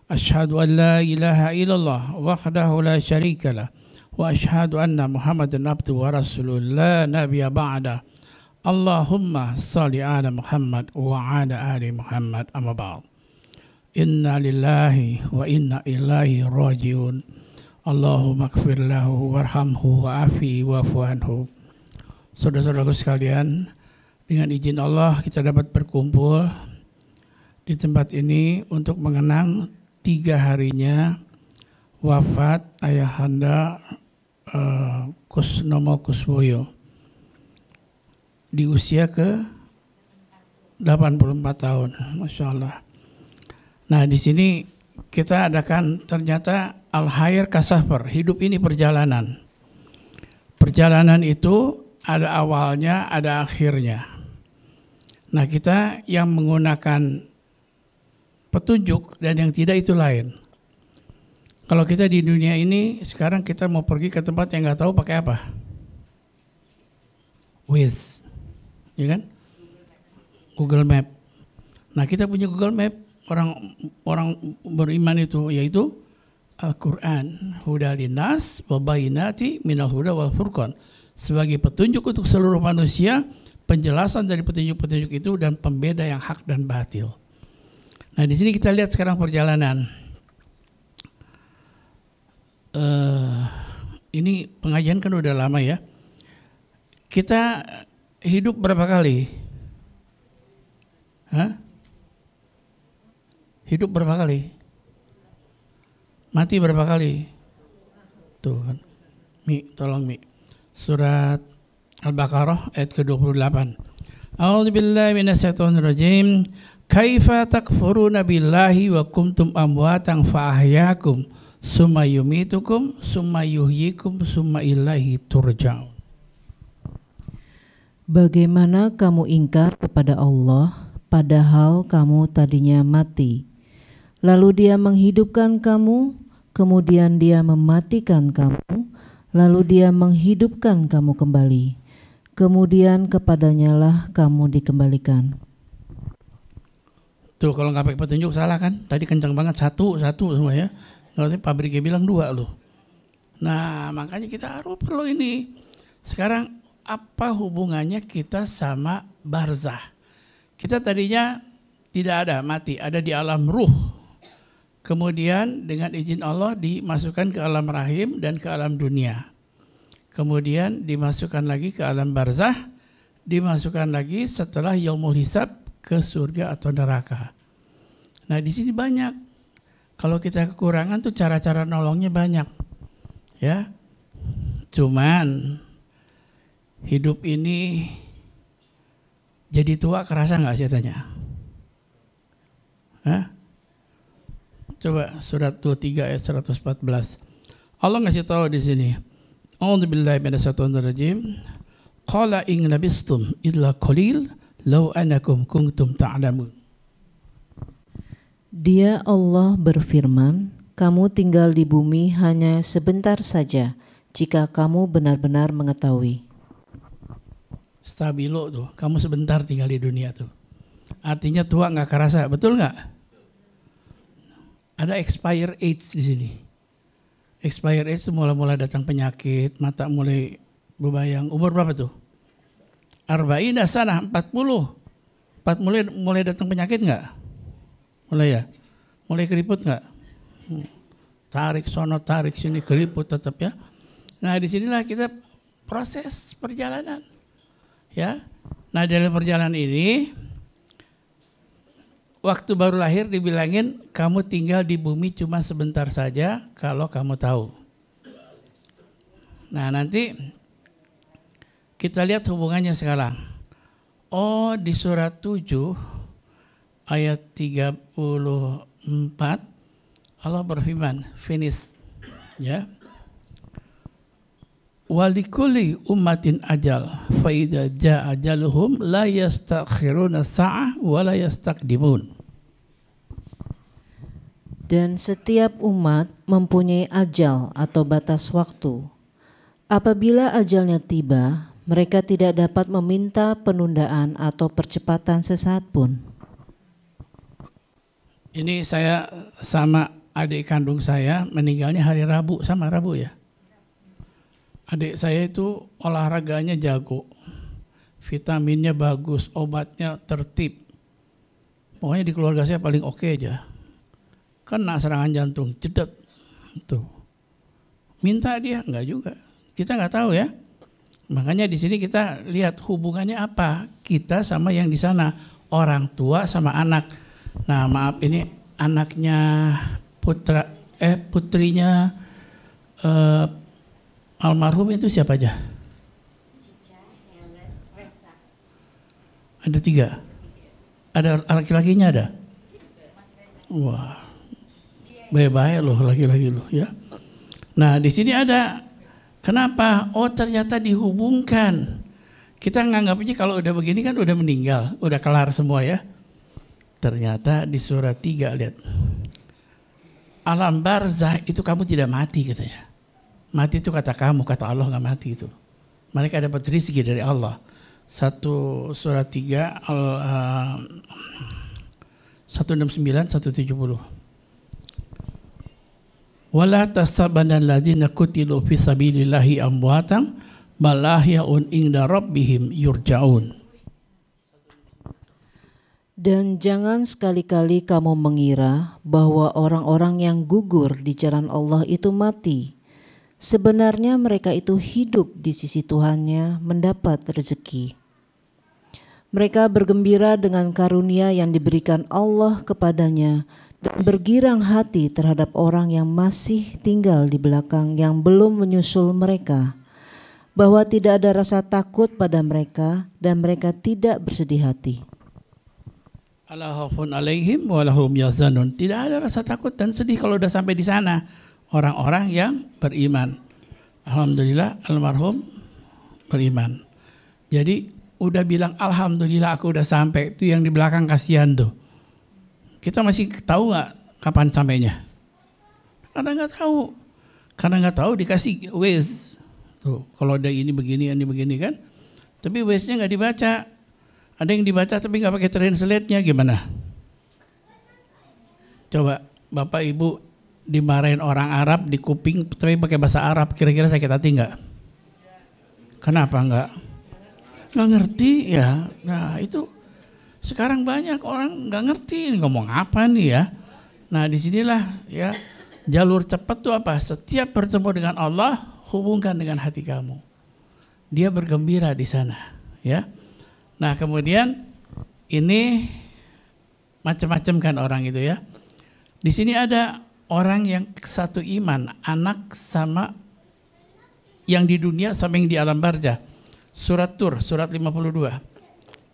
Asyhadu an la ilaha illallah wahdahu la syarika lah wa asyhadu anna Muhammadan abduhu wa rasuluh la nabiyya ba'da. Allahumma salli ala Muhammad wa ala ali Muhammad amma ba'd. Inna lillahi wa inna ilaihi rajiun. Allahumma ighfir lahu warhamhu wa'afi wa'fu anhu. Saudara-saudaraku sekalian, dengan izin Allah kita dapat berkumpul di tempat ini untuk mengenang 3 harinya wafat Ayahanda Kusnomo Kuswoyo di usia ke 84 tahun, Masya Allah. Nah, di sini kita adakan ternyata Al-Hayr Kasafar, hidup ini perjalanan. Perjalanan itu ada awalnya, ada akhirnya. Nah, kita yang menggunakan petunjuk dan yang tidak itu lain. Kalau kita di dunia ini, sekarang kita mau pergi ke tempat yang nggak tahu pakai apa? Waze. Ya kan? Google Map. Nah, kita punya Google Map, orang beriman itu, yaitu Al-Quran, huda linnas wa bayyinati minal huda wal furqan, sebagai petunjuk untuk seluruh manusia, penjelasan dari petunjuk-petunjuk itu dan pembeda yang hak dan batil. Nah, di sini kita lihat sekarang perjalanan. Ini pengajian kan udah lama ya. Kita hidup berapa kali? Hah? Hidup berapa kali? Mati berapa kali? Tuh kan. Mi, tolong Mi. Surat Al-Baqarah ayat ke-28. A'udzubillahi minasyaitonirrajim. Kaifa takfuruna billahi wa kuntum amwatan fa ahyakum summa yumitukum summa yuhyikum summa ilaihi turja'un. Bagaimana kamu ingkar kepada Allah padahal kamu tadinya mati, lalu Dia menghidupkan kamu, kemudian Dia mematikan kamu, lalu Dia menghidupkan kamu kembali, kemudian kepadanya lah kamu dikembalikan. Tuh, kalau nggak pakai petunjuk salah kan? Tadi kencang banget, satu semua ya. Nanti pabriknya bilang 2 loh. Nah, makanya kita harus perlu ini. Sekarang apa hubungannya kita sama barzah? Kita tadinya tidak ada, mati, ada di alam ruh. Kemudian dengan izin Allah dimasukkan ke alam rahim dan ke alam dunia. Kemudian dimasukkan lagi ke alam barzah, dimasukkan lagi setelah yaumul hisab ke surga atau neraka. Nah, di sini banyak. Kalau kita kekurangan tuh cara-cara nolongnya banyak. Ya. Cuman hidup ini jadi tua kerasa nggak sih tanya? Hah? Coba surat 23 ayat 114. Allah ngasih tahu di sini. A'udzubillahi minasyaitonirrajim. Qala in labistum illa qalil law annakum kuntum ta'lamun. Dia Allah berfirman, kamu tinggal di bumi hanya sebentar saja jika kamu benar-benar mengetahui. Stabilo tuh, kamu sebentar tinggal di dunia tuh. Artinya tua nggak kerasa, betul nggak? Ada expire age di sini. Expire age itu mulai datang penyakit, mata mulai berbayang. Umur berapa tuh? Arba'ina sanah, 40 mulai datang penyakit nggak? Mulai ya? Mulai keriput nggak? Tarik sono, tarik sini, keriput tetap ya. Nah, disinilah kita proses perjalanan. Ya, nah dalam perjalanan ini, waktu baru lahir dibilangin kamu tinggal di bumi cuma sebentar saja kalau kamu tahu. Nah, nanti kita lihat hubungannya sekarang. Oh, di surat 7 ayat 34 Allah berfirman, finish ya. Walikulli ummatin ajal fa idza jaa ajaluhum la yastakhiruna sa'ah wa la yastaqdimun. Dan setiap umat mempunyai ajal atau batas waktu. Apabila ajalnya tiba, Mereka tidak dapat meminta penundaan atau percepatan sesaat pun. Ini saya sama adik kandung saya meninggalnya hari Rabu, sama Rabu ya. Adik saya itu olahraganya jago, vitaminnya bagus, obatnya tertib. Pokoknya di keluarga saya paling oke aja. Kena serangan jantung, cedet. Tuh. Minta dia, enggak juga. Kita enggak tahu ya. Makanya di sini kita lihat hubungannya apa kita sama yang di sana, orang tua sama anak. Nah maaf ini anaknya putrinya almarhum itu siapa aja? Ada 3. Ada laki-lakinya ada? Wah, baik-baik loh laki-laki loh ya. Nah di sini ada. Kenapa? Oh ternyata dihubungkan. Kita nganggapnya kalau udah begini kan udah meninggal, udah kelar semua ya. Ternyata di surat 3 lihat. Alam barzah itu kamu tidak mati katanya. Mati itu kata kamu, kata Allah nggak mati itu. Mereka dapat rezeki dari Allah. Surat 3 169 170. Wala tasabanna alladzina qutilu fi sabilillahi amwatan bal ahyaun inda rabbihim yurja'un. Dan jangan sekali-kali kamu mengira bahwa orang-orang yang gugur di jalan Allah itu mati. Sebenarnya mereka itu hidup di sisi Tuhannya mendapat rezeki. Mereka bergembira dengan karunia yang diberikan Allah kepadanya dan bergirang hati terhadap orang yang masih tinggal di belakang yang belum menyusul mereka, bahwa tidak ada rasa takut pada mereka dan mereka tidak bersedih hati. Ala khaufun alaihim wa lahum yahzanun. Tidak ada rasa takut dan sedih kalau udah sampai di sana. Orang-orang yang beriman. Alhamdulillah almarhum beriman. Jadi udah bilang alhamdulillah aku udah sampai. Itu yang di belakang kasihan tuh. Kita masih tahu nggak kapan sampainya? Karena nggak tahu. Karena nggak tahu dikasih Waze. Tuh, kalau ada ini begini kan. Tapi Waze-nya nggak dibaca. Ada yang dibaca tapi nggak pakai translate-nya gimana? Coba Bapak Ibu dimarahin orang Arab di kuping tapi pakai bahasa Arab, kira-kira sakit hati nggak? Kenapa nggak? Nggak ngerti ya. Nah itu. Sekarang banyak orang nggak ngerti ini ngomong apa nih ya. Nah disinilah ya jalur cepat tuh apa? Setiap bertemu dengan Allah hubungkan dengan hati kamu. Dia bergembira di sana, ya. Nah kemudian ini macam-macam kan orang itu ya. Di sini ada orang yang satu iman, anak sama yang di dunia sama yang di alam barzah. Surat Tur, surat 52.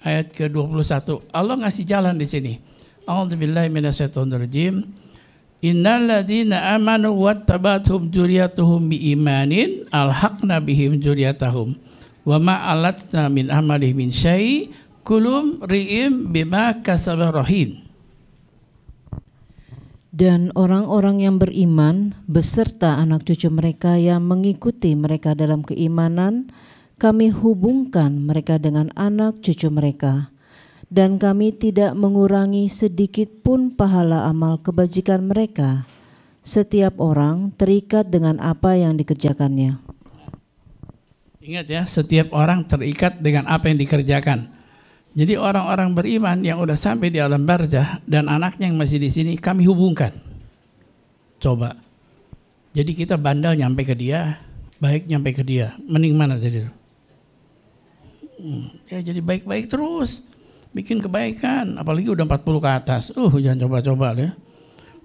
Ayat ke-21. Allah ngasih jalan di sini. A'udzubillahi minasyaitonirrajim. Innal ladzina amanu wattaba'athum dzurriyyatuhum biimanin alhaqna bihim dzurriyyatahum wa ma alatna min amalihim min syai' kulum ri'im bima kasaba rahin. Dan orang-orang yang beriman beserta anak cucu mereka yang mengikuti mereka dalam keimanan, kami hubungkan mereka dengan anak cucu mereka, dan kami tidak mengurangi sedikit pun pahala amal kebajikan mereka. Setiap orang terikat dengan apa yang dikerjakannya. Ingat ya, setiap orang terikat dengan apa yang dikerjakan. Jadi orang-orang beriman yang udah sampai di alam barzah dan anaknya yang masih di sini kami hubungkan. Coba. Jadi kita bandel nyampe ke dia, baik nyampe ke dia. Mending mana jadi? Ya jadi baik-baik terus, bikin kebaikan, apalagi udah 40 ke atas. Jangan coba-coba ya.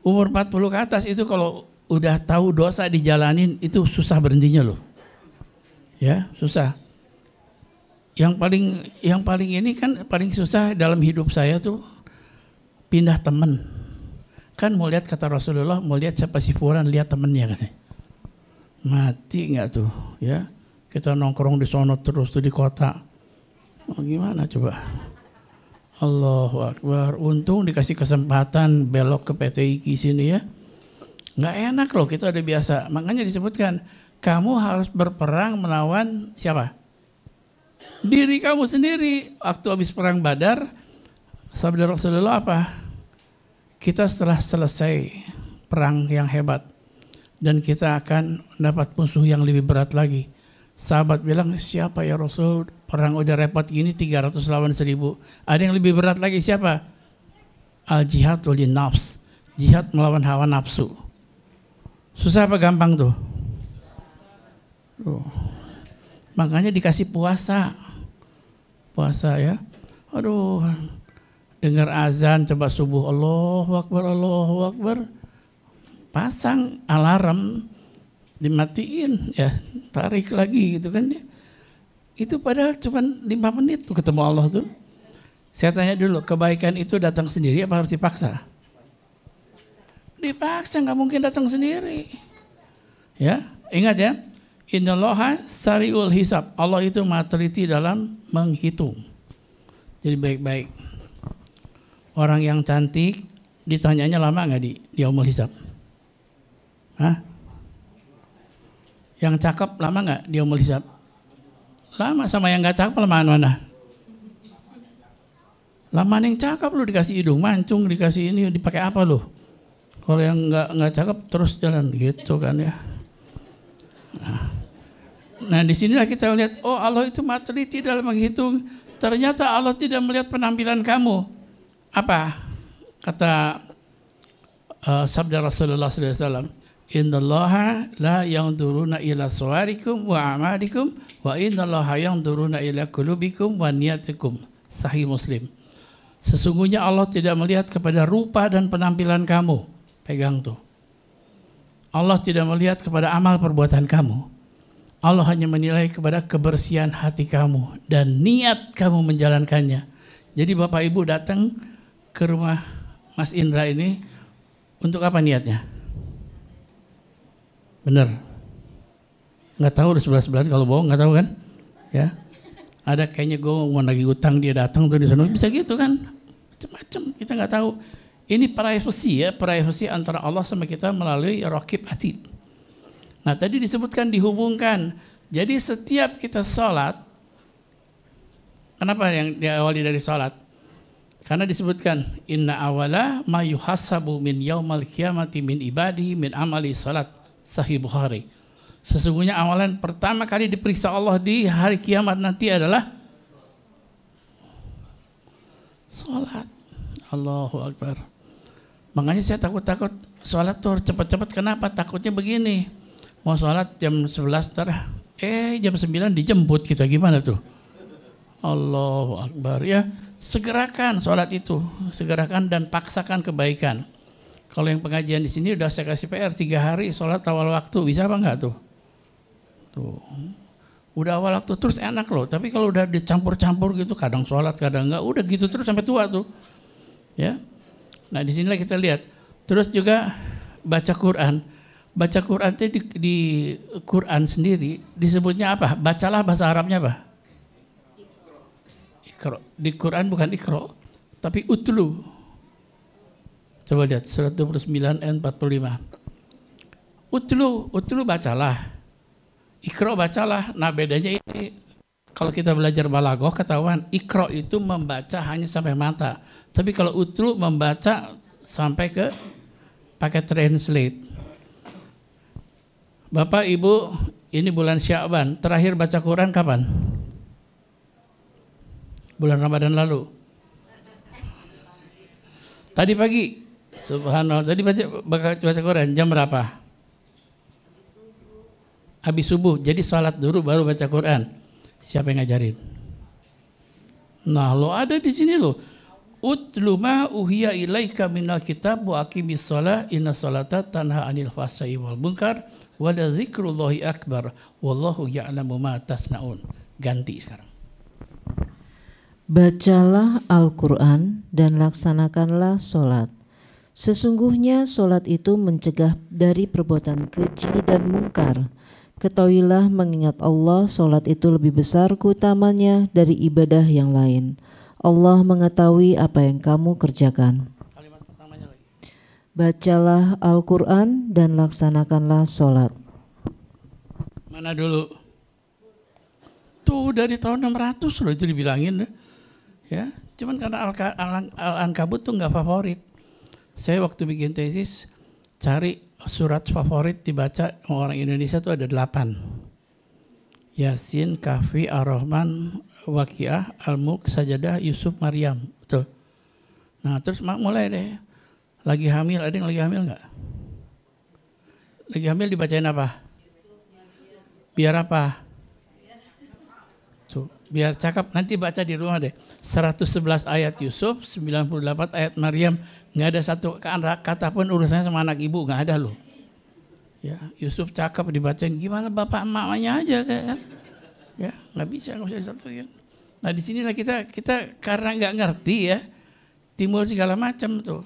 Umur 40 ke atas itu kalau udah tahu dosa dijalanin itu susah berhentinya loh. Ya, susah. Yang paling ini kan paling susah dalam hidup saya tuh pindah teman. Kan mau lihat kata Rasulullah, mau lihat siapa si fulan, lihat temennya katanya. Mati nggak tuh, ya? Kita nongkrong di sono terus tuh di kota. Gimana coba? Allahu Akbar. Untung dikasih kesempatan belok ke PTI sini ya. Nggak enak loh, kita udah biasa. Makanya disebutkan kamu harus berperang melawan siapa? Diri kamu sendiri. Waktu habis perang Badar, sabda Rasulullah apa? Kita setelah selesai perang yang hebat dan kita akan mendapat musuh yang lebih berat lagi. Sahabat bilang, siapa ya Rasul? Perang udah repot gini 300 lawan 1000. Ada yang lebih berat lagi, siapa? Al-jihad wal nafs. Jihad melawan hawa nafsu. Susah apa gampang tuh? Makanya dikasih puasa. Puasa ya. Aduh, dengar azan coba subuh, Allahu Akbar, Allahu Akbar. Pasang alarm, dimatiin ya, tarik lagi gitu kan. Itu padahal cuma 5 menit tuh ketemu Allah tuh. Saya tanya dulu, kebaikan itu datang sendiri apa harus dipaksa? Dipaksa, nggak mungkin datang sendiri. Ya, ingat ya. Innallaha sari'ul hisab. Allah itu maha teliti dalam menghitung. Jadi baik-baik. Orang yang cantik ditanyanya lama nggak di yaumul hisab? Hah? Yang cakep lama nggak di yaumul hisab? Lama. Sama yang nggak cakep lamaan mana? Lamaan yang cakep lu, dikasih hidung mancung, dikasih ini, dipakai apa lu? Kalau yang nggak cakep terus jalan gitu kan ya. Nah disinilah kita lihat, oh Allah itu maha teliti dalam menghitung. Ternyata Allah tidak melihat penampilan kamu. Apa kata sabda Rasulullah SAW? Innallaha la yanzuruna ila suwarikum wa amalikum wa innallaha yanzuruna ila qulubikum wa niyatikum. Sahih Muslim. Sesungguhnya Allah tidak melihat kepada rupa dan penampilan kamu. Pegang tuh. Allah tidak melihat kepada amal perbuatan kamu. Allah hanya menilai kepada kebersihan hati kamu dan niat kamu menjalankannya. Jadi Bapak Ibu datang ke rumah Mas Indra ini untuk apa niatnya? Bener? Nggak tahu, udah 11 kalau bohong nggak tahu kan? Ya, ada kayaknya gue mau nagih utang, dia datang tuh di sana, bisa gitu kan? Macam-macam, kita nggak tahu. Ini privasi ya, privasi antara Allah sama kita melalui Raqib Atid. Nah tadi disebutkan dihubungkan. Jadi setiap kita sholat, kenapa yang diawali dari sholat? Karena disebutkan inna awala ma yuhasabu min yaumal qiyamati min ibadi min amali sholat. Sahih Bukhari. Sesungguhnya amalan pertama kali diperiksa Allah di hari kiamat nanti adalah sholat. Allahu Akbar. Makanya saya takut-takut sholat tuh harus cepat-cepat. Kenapa? Takutnya begini. Mau sholat jam 11 jam 9 dijemput kita, gimana tuh? Allahu Akbar ya. Segerakan sholat itu, segerakan dan paksakan kebaikan. Kalau yang pengajian di sini udah saya kasih PR 3 hari sholat awal waktu, bisa apa enggak tuh? Tuh. Udah awal waktu terus enak loh, tapi kalau udah dicampur-campur gitu, kadang sholat, kadang enggak, udah gitu terus sampai tua tuh. Ya. Nah, di sinilah kita lihat. Terus juga baca Quran. Baca Quran itu di Quran sendiri disebutnya apa? Bacalah bahasa Arabnya apa? Iqra. Di Quran bukan Iqra, tapi utlu. Coba lihat surat 29 ayat 45. Utlu bacalah. Iqra bacalah. Nah bedanya ini, kalau kita belajar balaghah ketahuan Iqra itu membaca hanya sampai mata. Tapi kalau utlu membaca sampai ke pakai translate. Bapak Ibu, ini bulan Sya'ban, terakhir baca Quran kapan? Bulan Ramadan lalu. Tadi pagi, subhanallah, tadi baca Quran jam berapa? Habis subuh, jadi sholat dulu baru baca Quran. Siapa yang ngajarin? Nah, lo ada di sini lo. Utlu ma uhiya ilaika minal kitab wa aqimis shalah inna sholata tanha 'anil fahsya'i wal munkar wa la dzikrullahi akbar wallahu ya'lamu ma tasnaun. Ganti sekarang. Bacalah Al-Quran dan laksanakanlah sholat. Sesungguhnya sholat itu mencegah dari perbuatan keji dan mungkar. Ketahuilah mengingat Allah, sholat itu lebih besar keutamanya dari ibadah yang lain. Allah mengetahui apa yang kamu kerjakan. Kalimat pertamanya lagi. Bacalah Al-Quran dan laksanakanlah sholat. Mana dulu? Tuh dari tahun 600 loh itu dibilangin. Ya, cuman karena Al-Ankabut tuh nggak favorit. Saya waktu bikin tesis cari surat favorit dibaca orang Indonesia tuh ada 8. Yasin, Kahfi, Ar-Rahman, Waqiah, Al-Mulk, Sajadah, Yusuf, Maryam. Betul. Nah terus mulai deh. Lagi hamil, ada yang lagi hamil nggak? Lagi hamil dibacain apa? Biar apa? Tuh, biar cakep. Nanti baca di rumah deh. 111 ayat Yusuf, 98 ayat Maryam. Nggak ada satu kata pun urusannya sama anak ibu, nggak ada loh. Ya, Yusuf cakep dibacain. Gimana bapak emaknya aja kan? Ya, nggak bisa disatuin. Nah di sinilah kita karena nggak ngerti ya, timbul segala macam tuh.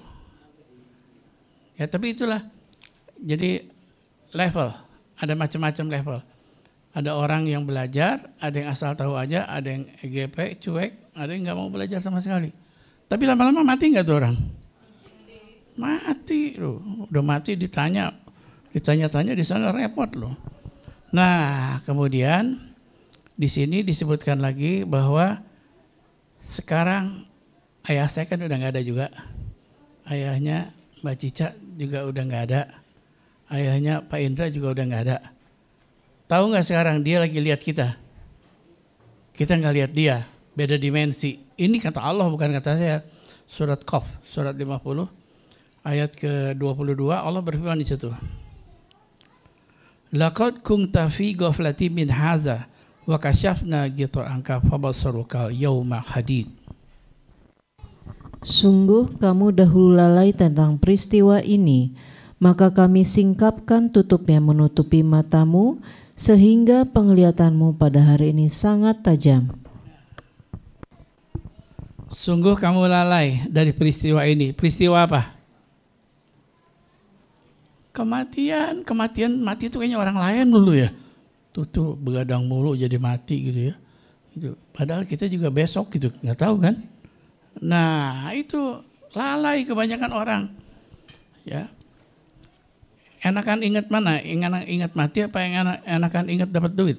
Ya tapi itulah. Jadi level, ada macam-macam level. Ada orang yang belajar, ada yang asal tahu aja, ada yang EGP, cuek, ada yang nggak mau belajar sama sekali. Tapi lama-lama mati nggak tuh orang? Mati loh, udah mati ditanya-tanya di sana repot loh. Nah kemudian di sini disebutkan lagi bahwa sekarang ayah saya kan udah nggak ada juga, ayahnya Mbak Cica juga udah nggak ada, ayahnya Pak Indra juga udah nggak ada. Tahu nggak sekarang dia lagi lihat kita nggak lihat dia, beda dimensi. Ini kata Allah bukan kata saya. Surat Qaf, surat 50 ayat ke-22 Allah berfirman di situ. Laqad kunta fi ghaflatin min hadza wa kashafna ghita'anka fabasaruka yauma hadid. Sungguh kamu dahulu lalai tentang peristiwa ini, maka kami singkapkan tutupnya menutupi matamu, sehingga penglihatanmu pada hari ini sangat tajam. Sungguh kamu lalai dari peristiwa ini. Peristiwa apa? Kematian. Mati itu kayaknya orang lain dulu ya. Tuh begadang mulu jadi mati gitu ya. Gitu. Padahal kita juga besok gitu, nggak tahu kan? Nah itu lalai kebanyakan orang. Ya. Enakan ingat mana? Ingat mati apa yang enakan ingat dapat duit?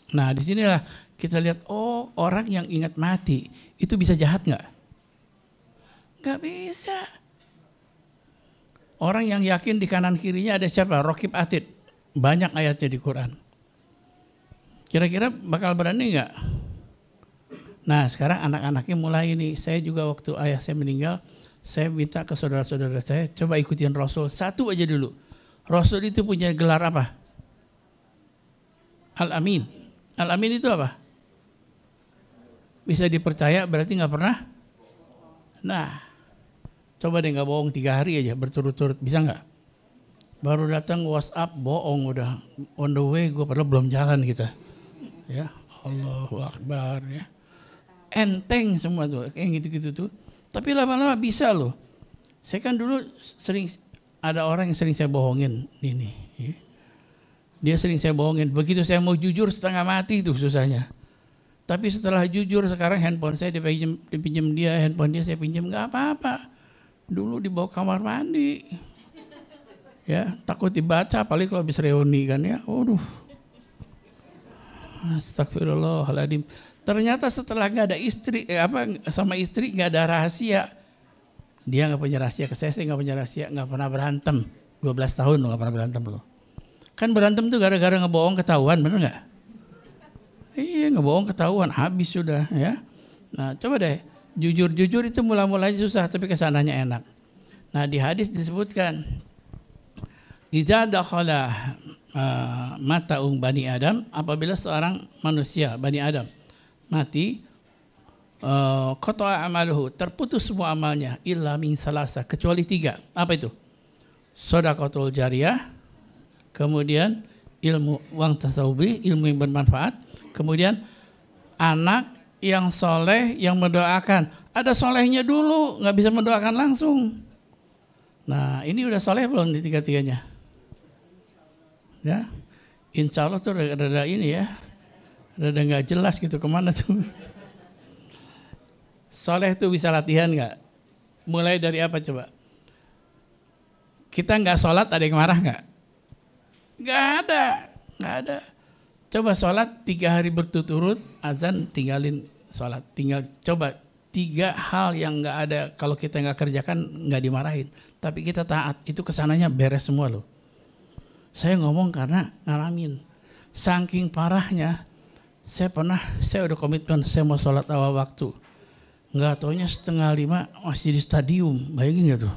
Nah disinilah kita lihat, oh orang yang ingat mati itu bisa jahat nggak? Nggak bisa. Orang yang yakin di kanan kirinya ada siapa? Raqib Atid. Banyak ayatnya di Quran. Kira-kira bakal berani nggak? Nah sekarang anak-anaknya mulai ini. Saya juga waktu ayah saya meninggal, saya minta ke saudara-saudara saya, coba ikutin Rasul. Satu aja dulu. Rasul itu punya gelar apa? Al-Amin. Al-Amin itu apa? Bisa dipercaya berarti nggak pernah? Nah, coba deh nggak bohong 3 hari aja berturut-turut, bisa nggak? Baru datang WhatsApp, bohong udah on the way, gue padahal belum jalan kita. Ya, Allahu Akbar ya. Enteng semua tuh, kayak gitu-gitu tuh. Tapi lama-lama bisa loh. Saya kan dulu sering, ada orang yang sering saya bohongin ini. Ya. Dia sering saya bohongin. Begitu saya mau jujur setengah mati tuh susahnya. Tapi setelah jujur sekarang handphone saya dipinjam dia, handphone dia saya pinjam, nggak apa-apa. Dulu dibawa kamar mandi. Ya, takut dibaca apalagi kalau habis reuni kan ya. Waduh. Astagfirullahaladzim. Ternyata setelah nggak ada istri, sama istri nggak ada rahasia. Dia nggak punya rahasia ke saya nggak punya rahasia, nggak pernah berantem. 12 tahun lo nggak pernah berantem lo. Kan berantem tuh gara-gara ngebohong ketahuan, bener nggak? Iya ngebohong ketahuan, habis sudah ya. Nah coba deh, jujur itu mula-mulanya susah tapi kesananya enak. Nah di hadis disebutkan, idza dakhala mata'ung bani Adam, apabila seorang manusia bani Adam mati, qata'a amaluhu, terputus semua amalnya, illa min salasa, kecuali 3. Apa itu? Shadaqatul jariyah, kemudian ilmu wang tasawubi, ilmu yang bermanfaat, kemudian anak yang soleh yang mendoakan. Ada solehnya dulu, nggak bisa mendoakan langsung. Nah ini udah soleh belum di 3-3-nya? Ya, insya Allah tuh rada ini ya. Rada nggak jelas gitu kemana tuh. Soleh tuh bisa latihan nggak? Mulai dari apa coba? Kita nggak sholat ada yang marah nggak? Nggak ada. Coba sholat 3 hari berturut-turut, azan tinggalin sholat. Tinggal coba 3 hal yang nggak ada, kalau kita nggak kerjakan nggak dimarahin. Tapi kita taat, itu kesananya beres semua loh. Saya ngomong karena ngalamin. Saking parahnya, saya udah komitmen saya mau sholat awal waktu. Nggak taunya 4:30 masih di stadium, bayangin nggak tuh?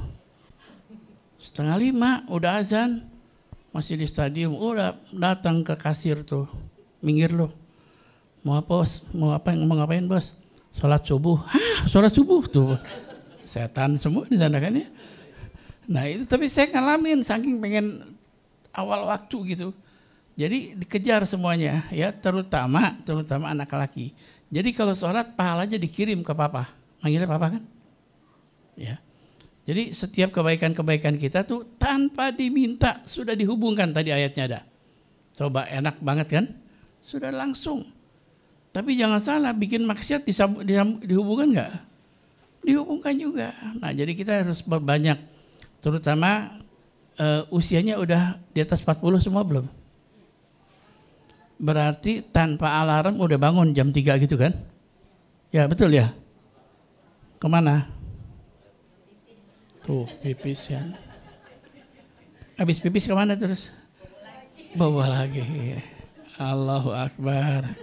4:30 udah azan, masih di stadium, udah datang ke kasir tuh, minggir lo. Mau apa bos? Mau ngapain bos? Sholat subuh. Hah, sholat subuh tuh. Setan semua di sana kan ya. Nah itu tapi saya ngalamin saking pengen awal waktu gitu. Jadi dikejar semuanya ya, terutama anak laki. Jadi kalau sholat pahalanya dikirim ke papa. Manggilnya papa kan? Ya. Jadi setiap kebaikan-kebaikan kita tuh tanpa diminta sudah dihubungkan, tadi ayatnya ada. Coba enak banget kan? Sudah langsung. Tapi jangan salah, bikin maksiat dihubungkan nggak? Dihubungkan juga. Nah jadi kita harus berbanyak, terutama usianya udah di atas 40 semua belum? Berarti tanpa alarm udah bangun jam 3 gitu kan? Ya betul ya? Kemana? Tuh pipis ya. Habis pipis kemana terus? Bawa lagi. Allahu Akbar.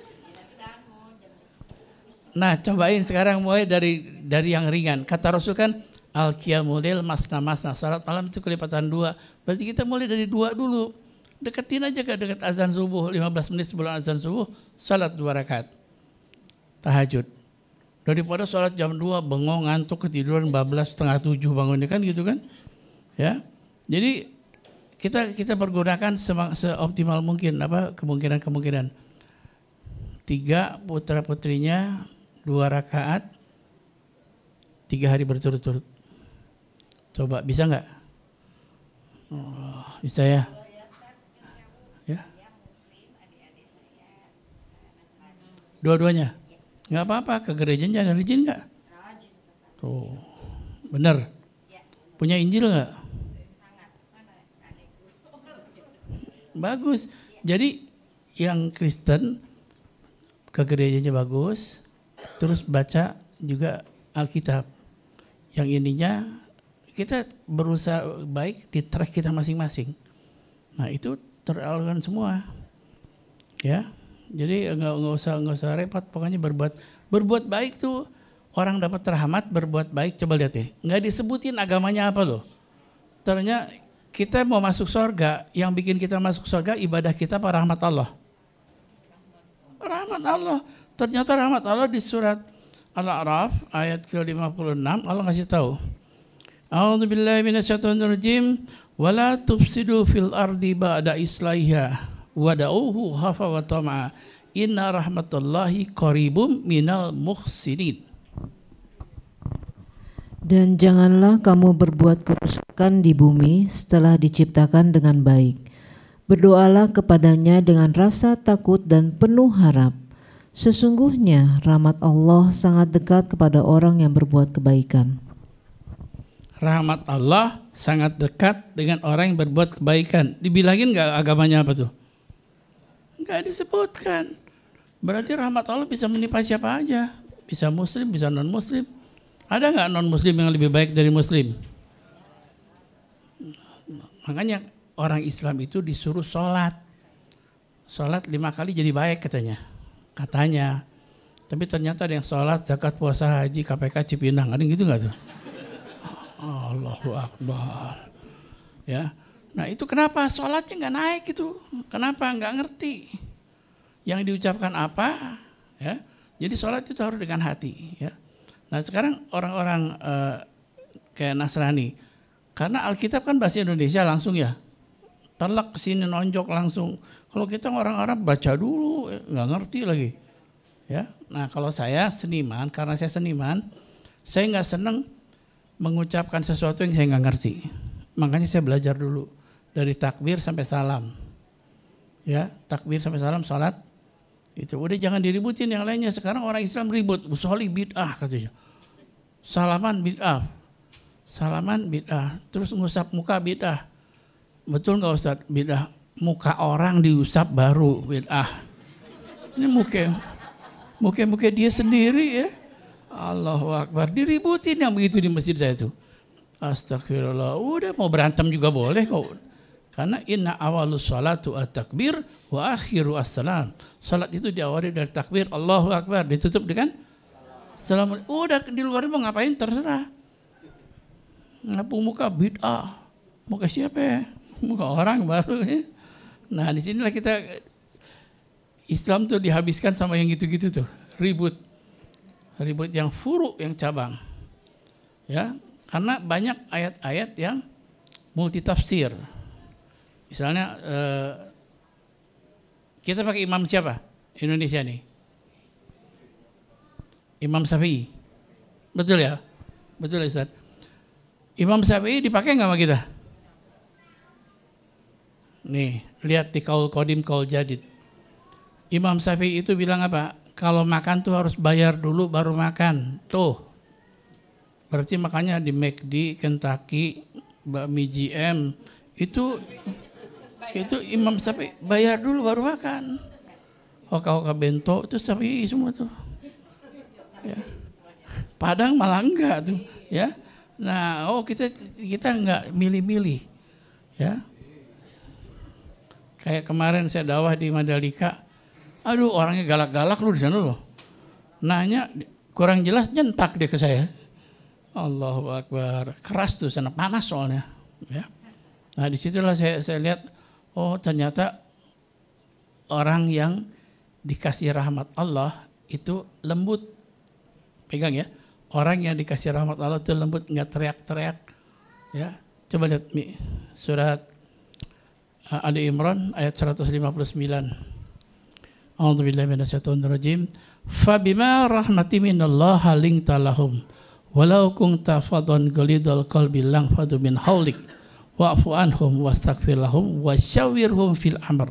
Nah cobain sekarang mulai dari yang ringan. Kata Rasul kan al-qiyamul lail masna-masna, salat malam itu kelipatan 2. Berarti kita mulai dari 2 dulu. Deketin aja ke dekat azan subuh, 15 menit sebelum azan subuh, salat 2 rakaat. Tahajud. Daripada salat jam 2 bengong ngantuk ketiduran bablas 6:30 bangunnya kan gitu kan? Ya. Jadi kita pergunakan seoptimal mungkin kemungkinan. 3 putra-putrinya 2 rakaat 3 hari berturut-turut. Coba bisa nggak? Oh, bisa ya? Ya. Dua-duanya? Nggak apa-apa, ke gerejanya rajin nggak? Tuh, bener. Punya Injil nggak? Bagus. Jadi yang Kristen ke gerejanya bagus, terus baca juga Alkitab. Yang ininya kita berusaha baik di track kita masing-masing. Nah itu teralurkan semua, ya. Jadi nggak usah repot. Pokoknya berbuat baik tuh orang dapat rahmat. Berbuat baik, coba lihat ya. Nggak disebutin agamanya apa loh. Ternyata kita mau masuk surga, yang bikin kita masuk surga ibadah kita apa rahmat Allah? Rahmat Allah. Ternyata rahmat Allah di surat Al-A'raf ayat ke-56 Allah ngasih tahu. A'udzubillahi minasyaitonirrajim. Wala tufsidu fil ardi ba'da islaiha wada'uhu khafa wa tama'a inna rahmatallahi qaribum minal muhsinin. Dan janganlah kamu berbuat kerusakan di bumi setelah diciptakan dengan baik. Berdoalah kepadanya dengan rasa takut dan penuh harap. Sesungguhnya rahmat Allah sangat dekat kepada orang yang berbuat kebaikan. Rahmat Allah sangat dekat dengan orang yang berbuat kebaikan. Dibilangin nggak agamanya apa tuh? Nggak disebutkan. Berarti rahmat Allah bisa menimpa siapa aja. Bisa muslim, bisa non muslim. Ada nggak non muslim yang lebih baik dari muslim? Makanya orang Islam itu disuruh sholat. Sholat 5 kali jadi baik katanya. Tapi ternyata ada yang sholat, zakat, puasa, haji, KPK, Cipinang. Ada yang gitu nggak tuh? Allahu Akbar. Ya, nah itu kenapa sholatnya nggak naik itu? Kenapa nggak ngerti? Yang diucapkan apa? Ya, jadi sholat itu harus dengan hati. Ya. Nah sekarang orang-orang kayak Nasrani, karena Alkitab kan bahasa Indonesia langsung ya, telak kesini nonjok langsung. Kalau kita orang-orang baca dulu, nggak ngerti lagi. Ya, nah kalau saya seniman, karena saya seniman, saya nggak seneng mengucapkan sesuatu yang saya nggak ngerti. Makanya saya belajar dulu dari takbir sampai salam. Ya, takbir sampai salam salat. Itu udah jangan diributin yang lainnya. Sekarang orang Islam ribut, usholi bid'ah katanya. Salaman bid'ah. Salaman bid'ah. Terus ngusap muka bid'ah. Betul nggak Ustaz? Bid'ah. Muka orang diusap baru bid'ah. Ini muka dia sendiri ya. Allahu Akbar, diributin yang begitu di masjid saya tuh. Astagfirullah, udah mau berantem juga boleh kok. Karena inna awalus salatu at-takbir wa akhiru as-salam. Salat itu diawali dari takbir Allahu Akbar, ditutup dengan salam. Udah di luar mau ngapain terserah. Ngapung muka bid'ah. Muka siapa ya? Muka orang baru ya. Nah disinilah kita, Islam tuh dihabiskan sama yang gitu-gitu tuh. Ribut yang furu, yang cabang. Ya, karena banyak ayat-ayat yang multitafsir. Misalnya kita pakai imam siapa? Indonesia nih. Imam Syafi'i. Betul ya? Betul ya Ustaz? Imam Syafi'i dipakai nggak sama kita? Nih, lihat di Qaul Qadim Qaul Jadid. Imam Syafi'i itu bilang apa? Kalau makan tuh harus bayar dulu baru makan. Tuh. Berarti makanya di McD, Kentucky, bakmi GM itu Imam Syafi'i bayar dulu baru makan. Hoka-hoka bento itu Syafi'i semua tuh. Ya. Padang malah enggak tuh, ya. Nah, kita enggak milih-milih. Ya. Kayak kemarin saya dakwah di Mandalika. Aduh, orangnya galak-galak lu di sana loh. Nanya kurang jelas nyentak dia ke saya. Allahu Akbar. Keras tuh sana, panas soalnya, ya. Nah, disitulah saya lihat, oh ternyata orang yang dikasih rahmat Allah itu lembut. Pegang ya. Orang yang dikasih rahmat Allah itu lembut, enggak teriak-teriak. Ya. Coba lihat surat Ali Imran ayat 159. A'udzubillahi minasyaitonirrajim. Fabima rahmati minallahi linta lahum walau kunta fadhan ghalidhal qalbi lanfadu min haulik wa'fu anhum wastaghfir lahum wasyawirhum fil amr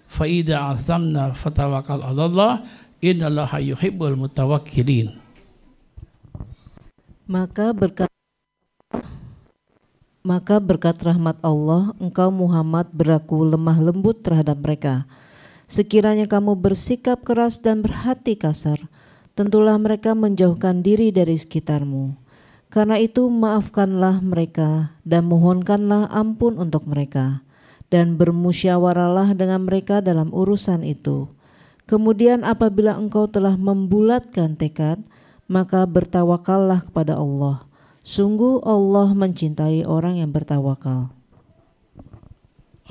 fa idza azamna fatawakkal 'alallah innallaha yuhibbul mutawakkilin. Maka berkat rahmat Allah engkau Muhammad berlaku lemah lembut terhadap mereka. Sekiranya kamu bersikap keras dan berhati kasar, tentulah mereka menjauhkan diri dari sekitarmu. Karena itu maafkanlah mereka dan mohonkanlah ampun untuk mereka, dan bermusyawarahlah dengan mereka dalam urusan itu. Kemudian apabila engkau telah membulatkan tekad, maka bertawakallah kepada Allah. Sungguh Allah mencintai orang yang bertawakal.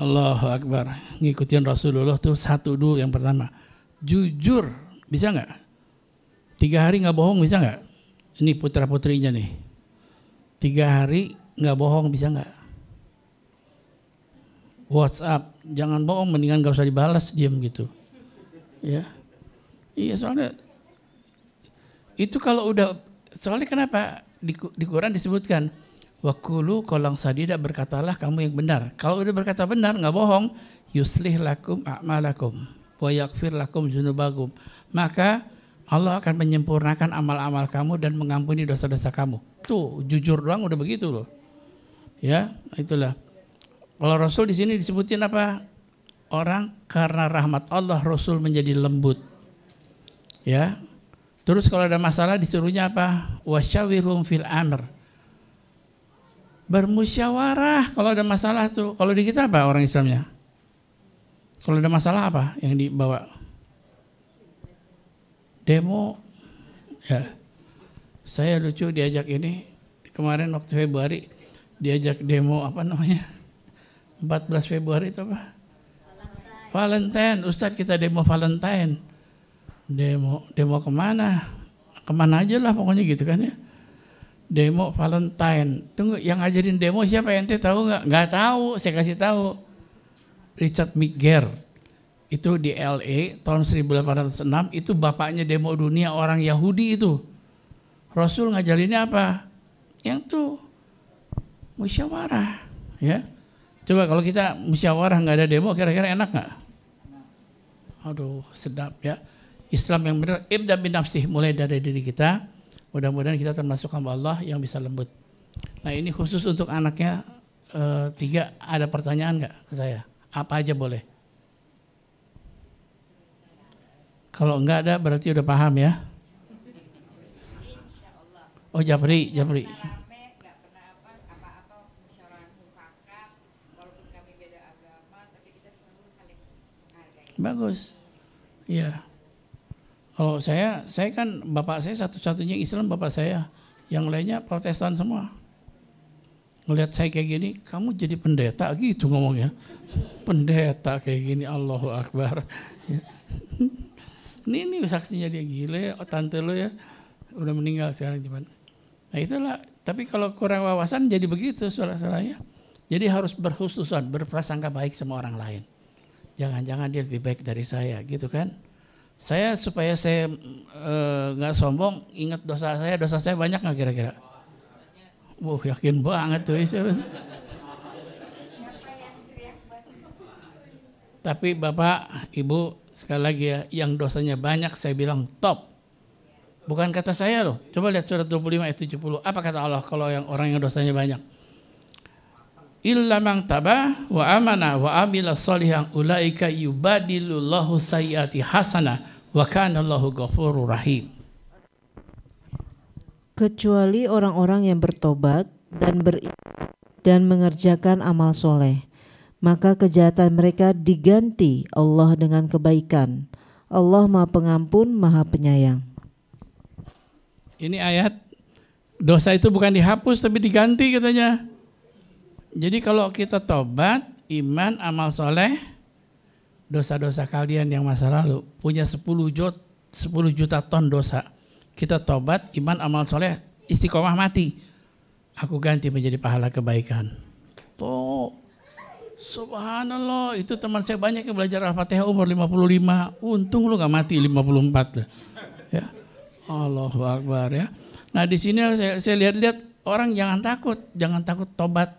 Allahu Akbar. Ngikutin Rasulullah tuh satu dulu yang pertama. Jujur, bisa nggak? 3 hari nggak bohong bisa nggak? Ini putra putrinya nih. 3 hari nggak bohong bisa nggak? WhatsApp, jangan bohong, mendingan nggak usah dibalas, diam gitu. Ya, iya soalnya itu kalau udah, soalnya kenapa di Quran disebutkan wakulu kolang sadida, berkatalah kamu yang benar. Kalau udah berkata benar nggak bohong, yuslih lakum a'malakum wa yaghfir lakum dzunubakum, maka Allah akan menyempurnakan amal-amal kamu dan mengampuni dosa-dosa kamu. Tuh jujur doang udah begitu loh. Ya, itulah. Kalau Rasul di sini disebutin apa? Orang karena rahmat Allah Rasul menjadi lembut. Ya. Terus kalau ada masalah disuruhnya apa? Wasyawirhum fil amr. Bermusyawarah kalau ada masalah tuh. Kalau di kita apa orang Islamnya? Kalau ada masalah apa yang dibawa? Demo. Ya. Saya lucu diajak ini kemarin waktu Februari diajak demo apa namanya? 14 Februari itu apa? Valentine. Ustadz kita demo Valentine. Demo kemana? Kemana aja lah pokoknya gitu kan ya. Demo Valentine. Tunggu, yang ngajarin demo siapa, ente tahu nggak? Nggak tahu, saya kasih tahu. Richard McGarr. Itu di LA tahun 1806, itu bapaknya demo dunia orang Yahudi itu. Rasul ngajarinnya apa? Yang tuh musyawarah, ya. Coba kalau kita musyawarah nggak ada demo, kira-kira enak nggak? Aduh, sedap ya. Islam yang benar, ibda bin nafsih, mulai dari diri kita. Mudah-mudahan kita termasuk hamba Allah yang bisa lembut. Nah ini khusus untuk anaknya 3, ada pertanyaan nggak ke saya? Apa aja boleh. Kalau enggak ada berarti udah paham ya. Oh Japri. Rame, nggak pernah apa-apa musyawarah mufakat, walaupun kami beda agama, tapi kita selalu saling menghargai. Bagus. Iya. Kalau saya kan bapak saya satu-satunya Islam bapak saya. Yang lainnya Protestan semua. Ngelihat saya kayak gini, kamu jadi pendeta gitu ngomongnya. Pendeta kayak gini, Allahu Akbar. Ya. Ini saksinya dia gile, tante lo ya udah meninggal sekarang cuman. Nah itulah, tapi kalau kurang wawasan jadi begitu saudara-saudara ya. Jadi harus berkhususan, berprasangka baik sama orang lain. Jangan-jangan dia lebih baik dari saya gitu kan. Saya supaya saya nggak sombong, ingat dosa saya banyak nggak kira-kira? Yakin banget tuh. Tapi Bapak, Ibu, sekali lagi ya, yang dosanya banyak saya bilang top. Bukan kata saya loh. Coba lihat surat 25 ayat 70. Apa kata Allah kalau yang orang yang dosanya banyak? Illa man taba wa amana wa amila sholihan ulaika yubadilullahu sayyiati hasanah wa kana Allahu ghafurur rahim. Kecuali orang-orang yang bertobat dan mengerjakan amal soleh, maka kejahatan mereka diganti Allah dengan kebaikan. Allah Maha Pengampun, Maha Penyayang. Ini ayat dosa itu bukan dihapus tapi diganti katanya. Jadi kalau kita tobat, iman, amal soleh, dosa-dosa kalian yang masa lalu punya 10 juta ton dosa. Kita tobat, iman, amal soleh, istiqomah mati. Aku ganti menjadi pahala kebaikan. Tuh, subhanallah, itu teman saya banyak yang belajar Al-Fatihah umur 55. Untung lu gak mati 54 lah. Ya. Allahu Akbar ya. Nah di sini saya lihat-lihat orang jangan takut tobat.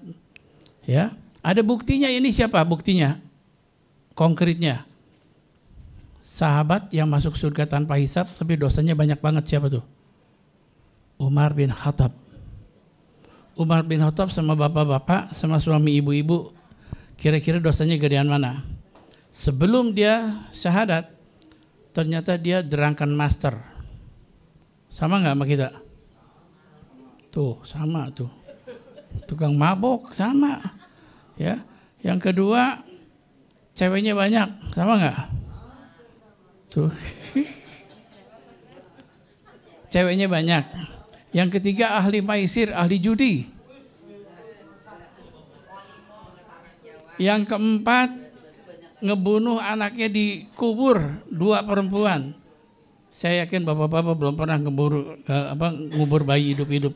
Ya, ada buktinya. Ini siapa buktinya? Konkretnya, sahabat yang masuk surga tanpa hisab tapi dosanya banyak banget. Siapa tuh? Umar bin Khattab. Umar bin Khattab sama bapak-bapak sama suami ibu-ibu, kira-kira dosanya gedean mana? Sebelum dia syahadat, ternyata dia drunken master. Sama nggak sama kita? Tuh, sama tuh. Tukang mabok, sama. Ya. Yang kedua, ceweknya banyak, sama nggak? Tuh. Ceweknya banyak. Yang ketiga, ahli maisir, ahli judi. Yang keempat, ngebunuh anaknya di kubur, 2 perempuan. Saya yakin bapak-bapak belum pernah ngubur bayi hidup-hidup.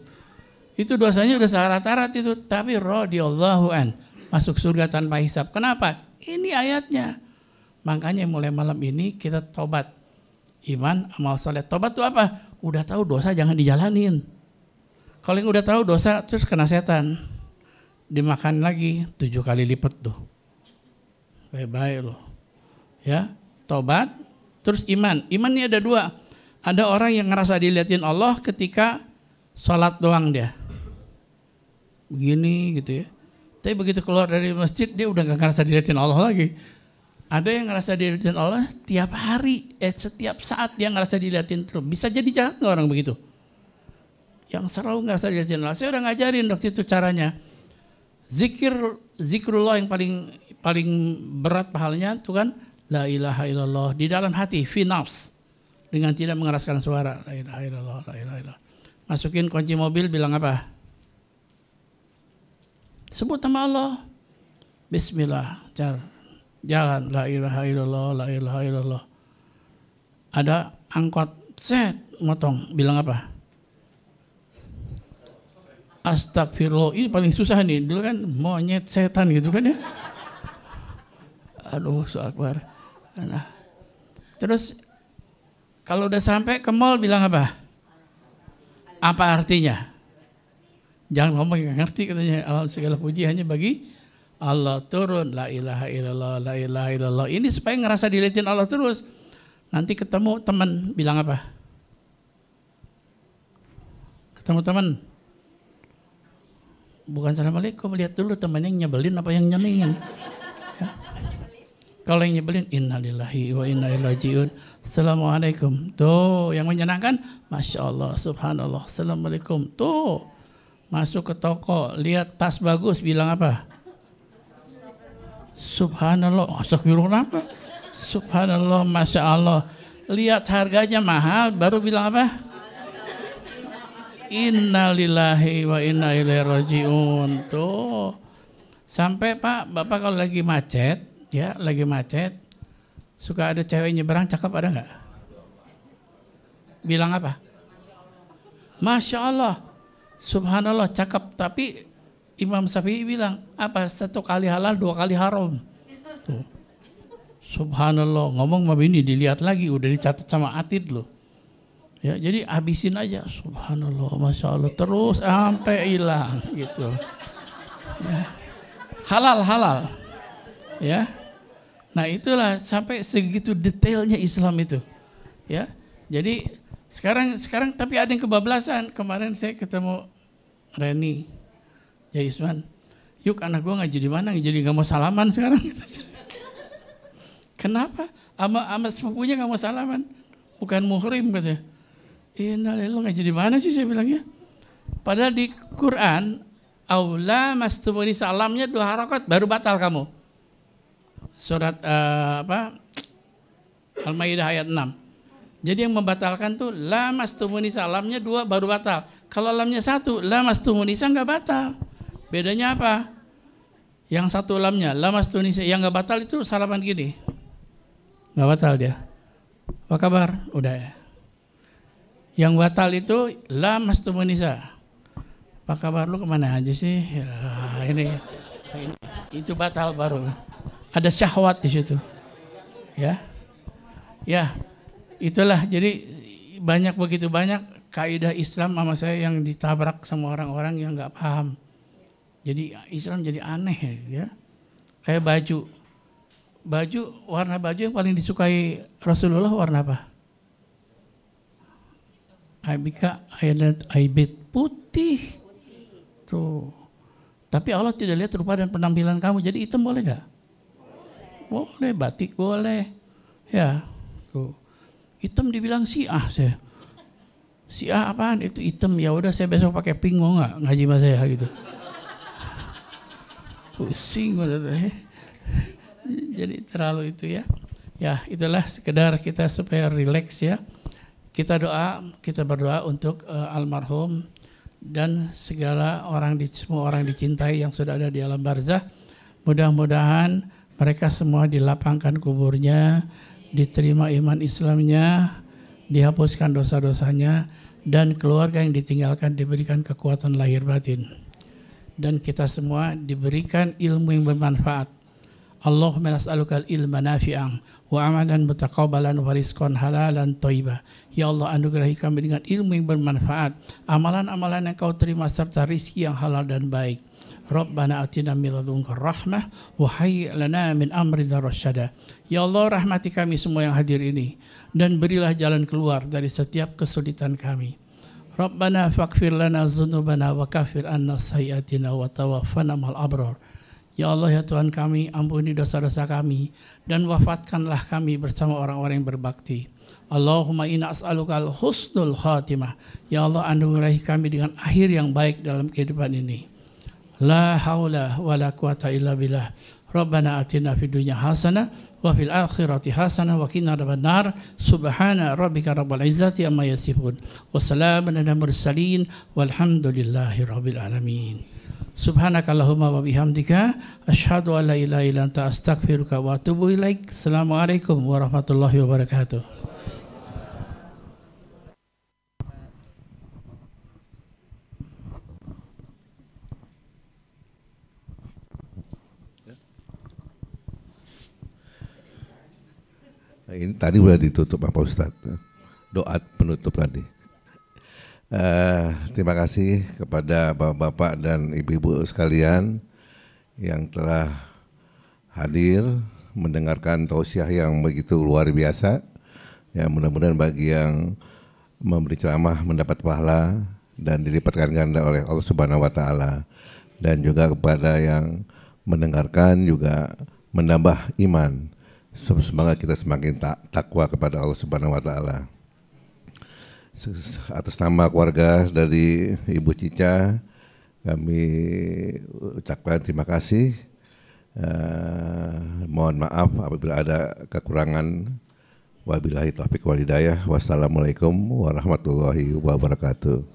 Itu dosanya udah syarat-syarat itu. Tapi radhiyallahu an, masuk surga tanpa hisab. Kenapa? Ini ayatnya. Makanya mulai malam ini kita tobat. Iman, amal soleh. Tobat itu apa? Udah tahu dosa jangan dijalanin. Kalau yang udah tahu dosa terus kena setan, dimakan lagi 7 kali lipat tuh. Baik-baik loh. Ya, tobat. Terus iman. Iman ini ada 2. Ada orang yang ngerasa dilihatin Allah ketika sholat doang dia. Begini gitu ya. Tapi begitu keluar dari masjid dia udah gak ngerasa dilihatin Allah lagi. Ada yang ngerasa dilihatin Allah tiap hari. Setiap saat dia ngerasa dilihatin terus. Bisa jadi jahat gak orang begitu? Yang selalu ngerasa dilihatin Allah. Saya udah ngajarin waktu itu caranya. Zikrullah yang paling berat pahalanya itu kan la ilaha illallah di dalam hati, fi nafs, dengan tidak mengeraskan suara. La ilaha illallah, la ilaha illallah. Masukin kunci mobil bilang apa? Sebut nama Allah. Bismillah, jalan, la ilaha illallah, la ilaha illallah. Ada angkot, set, motong, bilang apa? Astagfirullah. Ini paling susah nih, dulu kan monyet setan gitu kan ya. Aduh, Akbar. Nah, terus kalau udah sampai ke mall bilang apa? Apa artinya? Jangan ngomong yang ngerti katanya. Alam segala puji hanya bagi Allah. Turun la ilaha illallah, la ilaha illallah. Ini supaya ngerasa dilihatin Allah terus. Nanti ketemu teman bilang apa? Ketemu teman, bukan assalamualaikum, lihat dulu teman yang nyebelin apa yang nyenengin. Ya. Kalau yang nyebelin, innalillahi wa inna ilaihi rajiun. Assalamualaikum. Tuh, yang menyenangkan, Masya Allah, subhanallah, assalamualaikum. Tuh, masuk ke toko, lihat tas bagus, bilang apa? Subhanallah, astagfirullah. Subhanallah, Masya Allah. Lihat harganya mahal, baru bilang apa? Innalillahi wa inna ilaihi rajiun. Tuh, sampai Pak, Bapak kalau lagi macet, ya lagi macet, suka ada cewek nyebrang cakep, ada nggak? Bilang apa? Masya Allah, subhanallah, cakep. Tapi Imam Syafi'i bilang apa? 1 kali halal, 2 kali haram. Tuh. Subhanallah, ngomong sama bini dilihat lagi, udah dicatat sama Atid loh. Ya, jadi habisin aja, subhanallah, Masya Allah, terus sampai hilang gitu. Ya. Halal, ya. Nah itulah sampai segitu detailnya Islam itu, ya. Jadi sekarang tapi ada yang kebablasan. Kemarin saya ketemu Reni, ya Isman, yuk anak gua ngaji di mana? Jadi nggak mau salaman sekarang. Kenapa? Ama sepupunya nggak mau salaman, bukan muhrim katanya. Lo ngaji di mana sih, saya bilangnya. Padahal di Quran, aula mastumuni salamnya 2 harakat baru batal kamu. Surat Al-Maidah ayat 6. Jadi yang membatalkan tuh la mastumuni salamnya 2 baru batal. Kalau lamnya 1, la mastumuni nggak batal. Bedanya apa? Yang 1 lamnya la mastumuni, yang nggak batal itu salaman gini. Nggak batal dia. Apa kabar? Udah ya. Yang batal itu la mastumuni. Apa kabar, lu kemana aja sih? Ya, ini itu batal baru. Ada syahwat di situ, ya, itulah. Jadi begitu banyak kaidah Islam sama saya yang ditabrak sama orang-orang yang nggak paham. Jadi Islam jadi aneh, ya. Kayak baju warna baju yang paling disukai Rasulullah warna apa? Aibika aibit putih. Tuh. Tapi Allah tidak lihat rupa dan penampilan kamu. Jadi hitam boleh gak? Boleh, batik boleh. Ya, tuh. Hitam dibilang Syiah saya. Syiah apaan? Itu hitam. Ya udah, saya besok pakai pink, mau nggak ngaji sama saya gitu. Pusing banget. Jadi terlalu itu ya. Ya, itulah sekedar kita supaya rileks ya. Kita berdoa untuk almarhum dan segala semua orang dicintai yang sudah ada di alam barzah. Mudah-mudahan mereka semua dilapangkan kuburnya, diterima iman Islamnya, dihapuskan dosa-dosanya, dan keluarga yang ditinggalkan diberikan kekuatan lahir batin. Dan kita semua diberikan ilmu yang bermanfaat. Allahumma nas'alukal ilma nafi'an wa amalan mutaqabbalan wa rizqan halalan thayyibah. Ya Allah, anugerahi kami dengan ilmu yang bermanfaat, amalan-amalan yang kau terima serta rizki yang halal dan baik. Rabbana atina min ladunka rahmah wa hayyi' lana min amrina rasyada. Ya Allah, rahmati kami semua yang hadir ini dan berilah jalan keluar dari setiap kesulitan kami. Rabbana faghfir lana dzunubana wa kaffir anna sayyi'atina wa tawaffana ma'al abrar. Ya Allah, ya Tuhan kami, ampuni dosa-dosa kami dan wafatkanlah kami bersama orang-orang yang berbakti. Allahumma inna as'alukal husnul khatimah. Ya Allah, anugerahi kami dengan akhir yang baik dalam kehidupan ini. La haula wa la quwata illa billah. Rabbana atina fid dunya hasanah wa fil akhirati hasanah wa qina adzabannar. Subhana rabbika rabbil izzati amma yasifun. Wassalamun ala mursalin walhamdulillahi rabbil alamin. Subhanakallahumma wa bihamdika asyhadu an la ilaha illa anta astaghfiruka wa atubu ilaik. Assalamualaikum warahmatullahi wabarakatuh. Ini tadi sudah ditutup Pak Ustadz, doa penutup tadi. Terima kasih kepada bapak-bapak dan ibu-ibu sekalian yang telah hadir mendengarkan tausiah yang begitu luar biasa. Ya, mudah-mudahan bagi yang memberi ceramah mendapat pahala dan dilipatkan ganda oleh Allah Subhanahu wa taala, dan juga kepada yang mendengarkan juga menambah iman semangat kita semakin takwa kepada Allah Subhanahu wa taala. Atas nama keluarga dari Ibu Cica, kami ucapkan terima kasih. Mohon maaf apabila ada kekurangan. Wabillahi taufiq wal hidayah. Wassalamualaikum warahmatullahi wabarakatuh.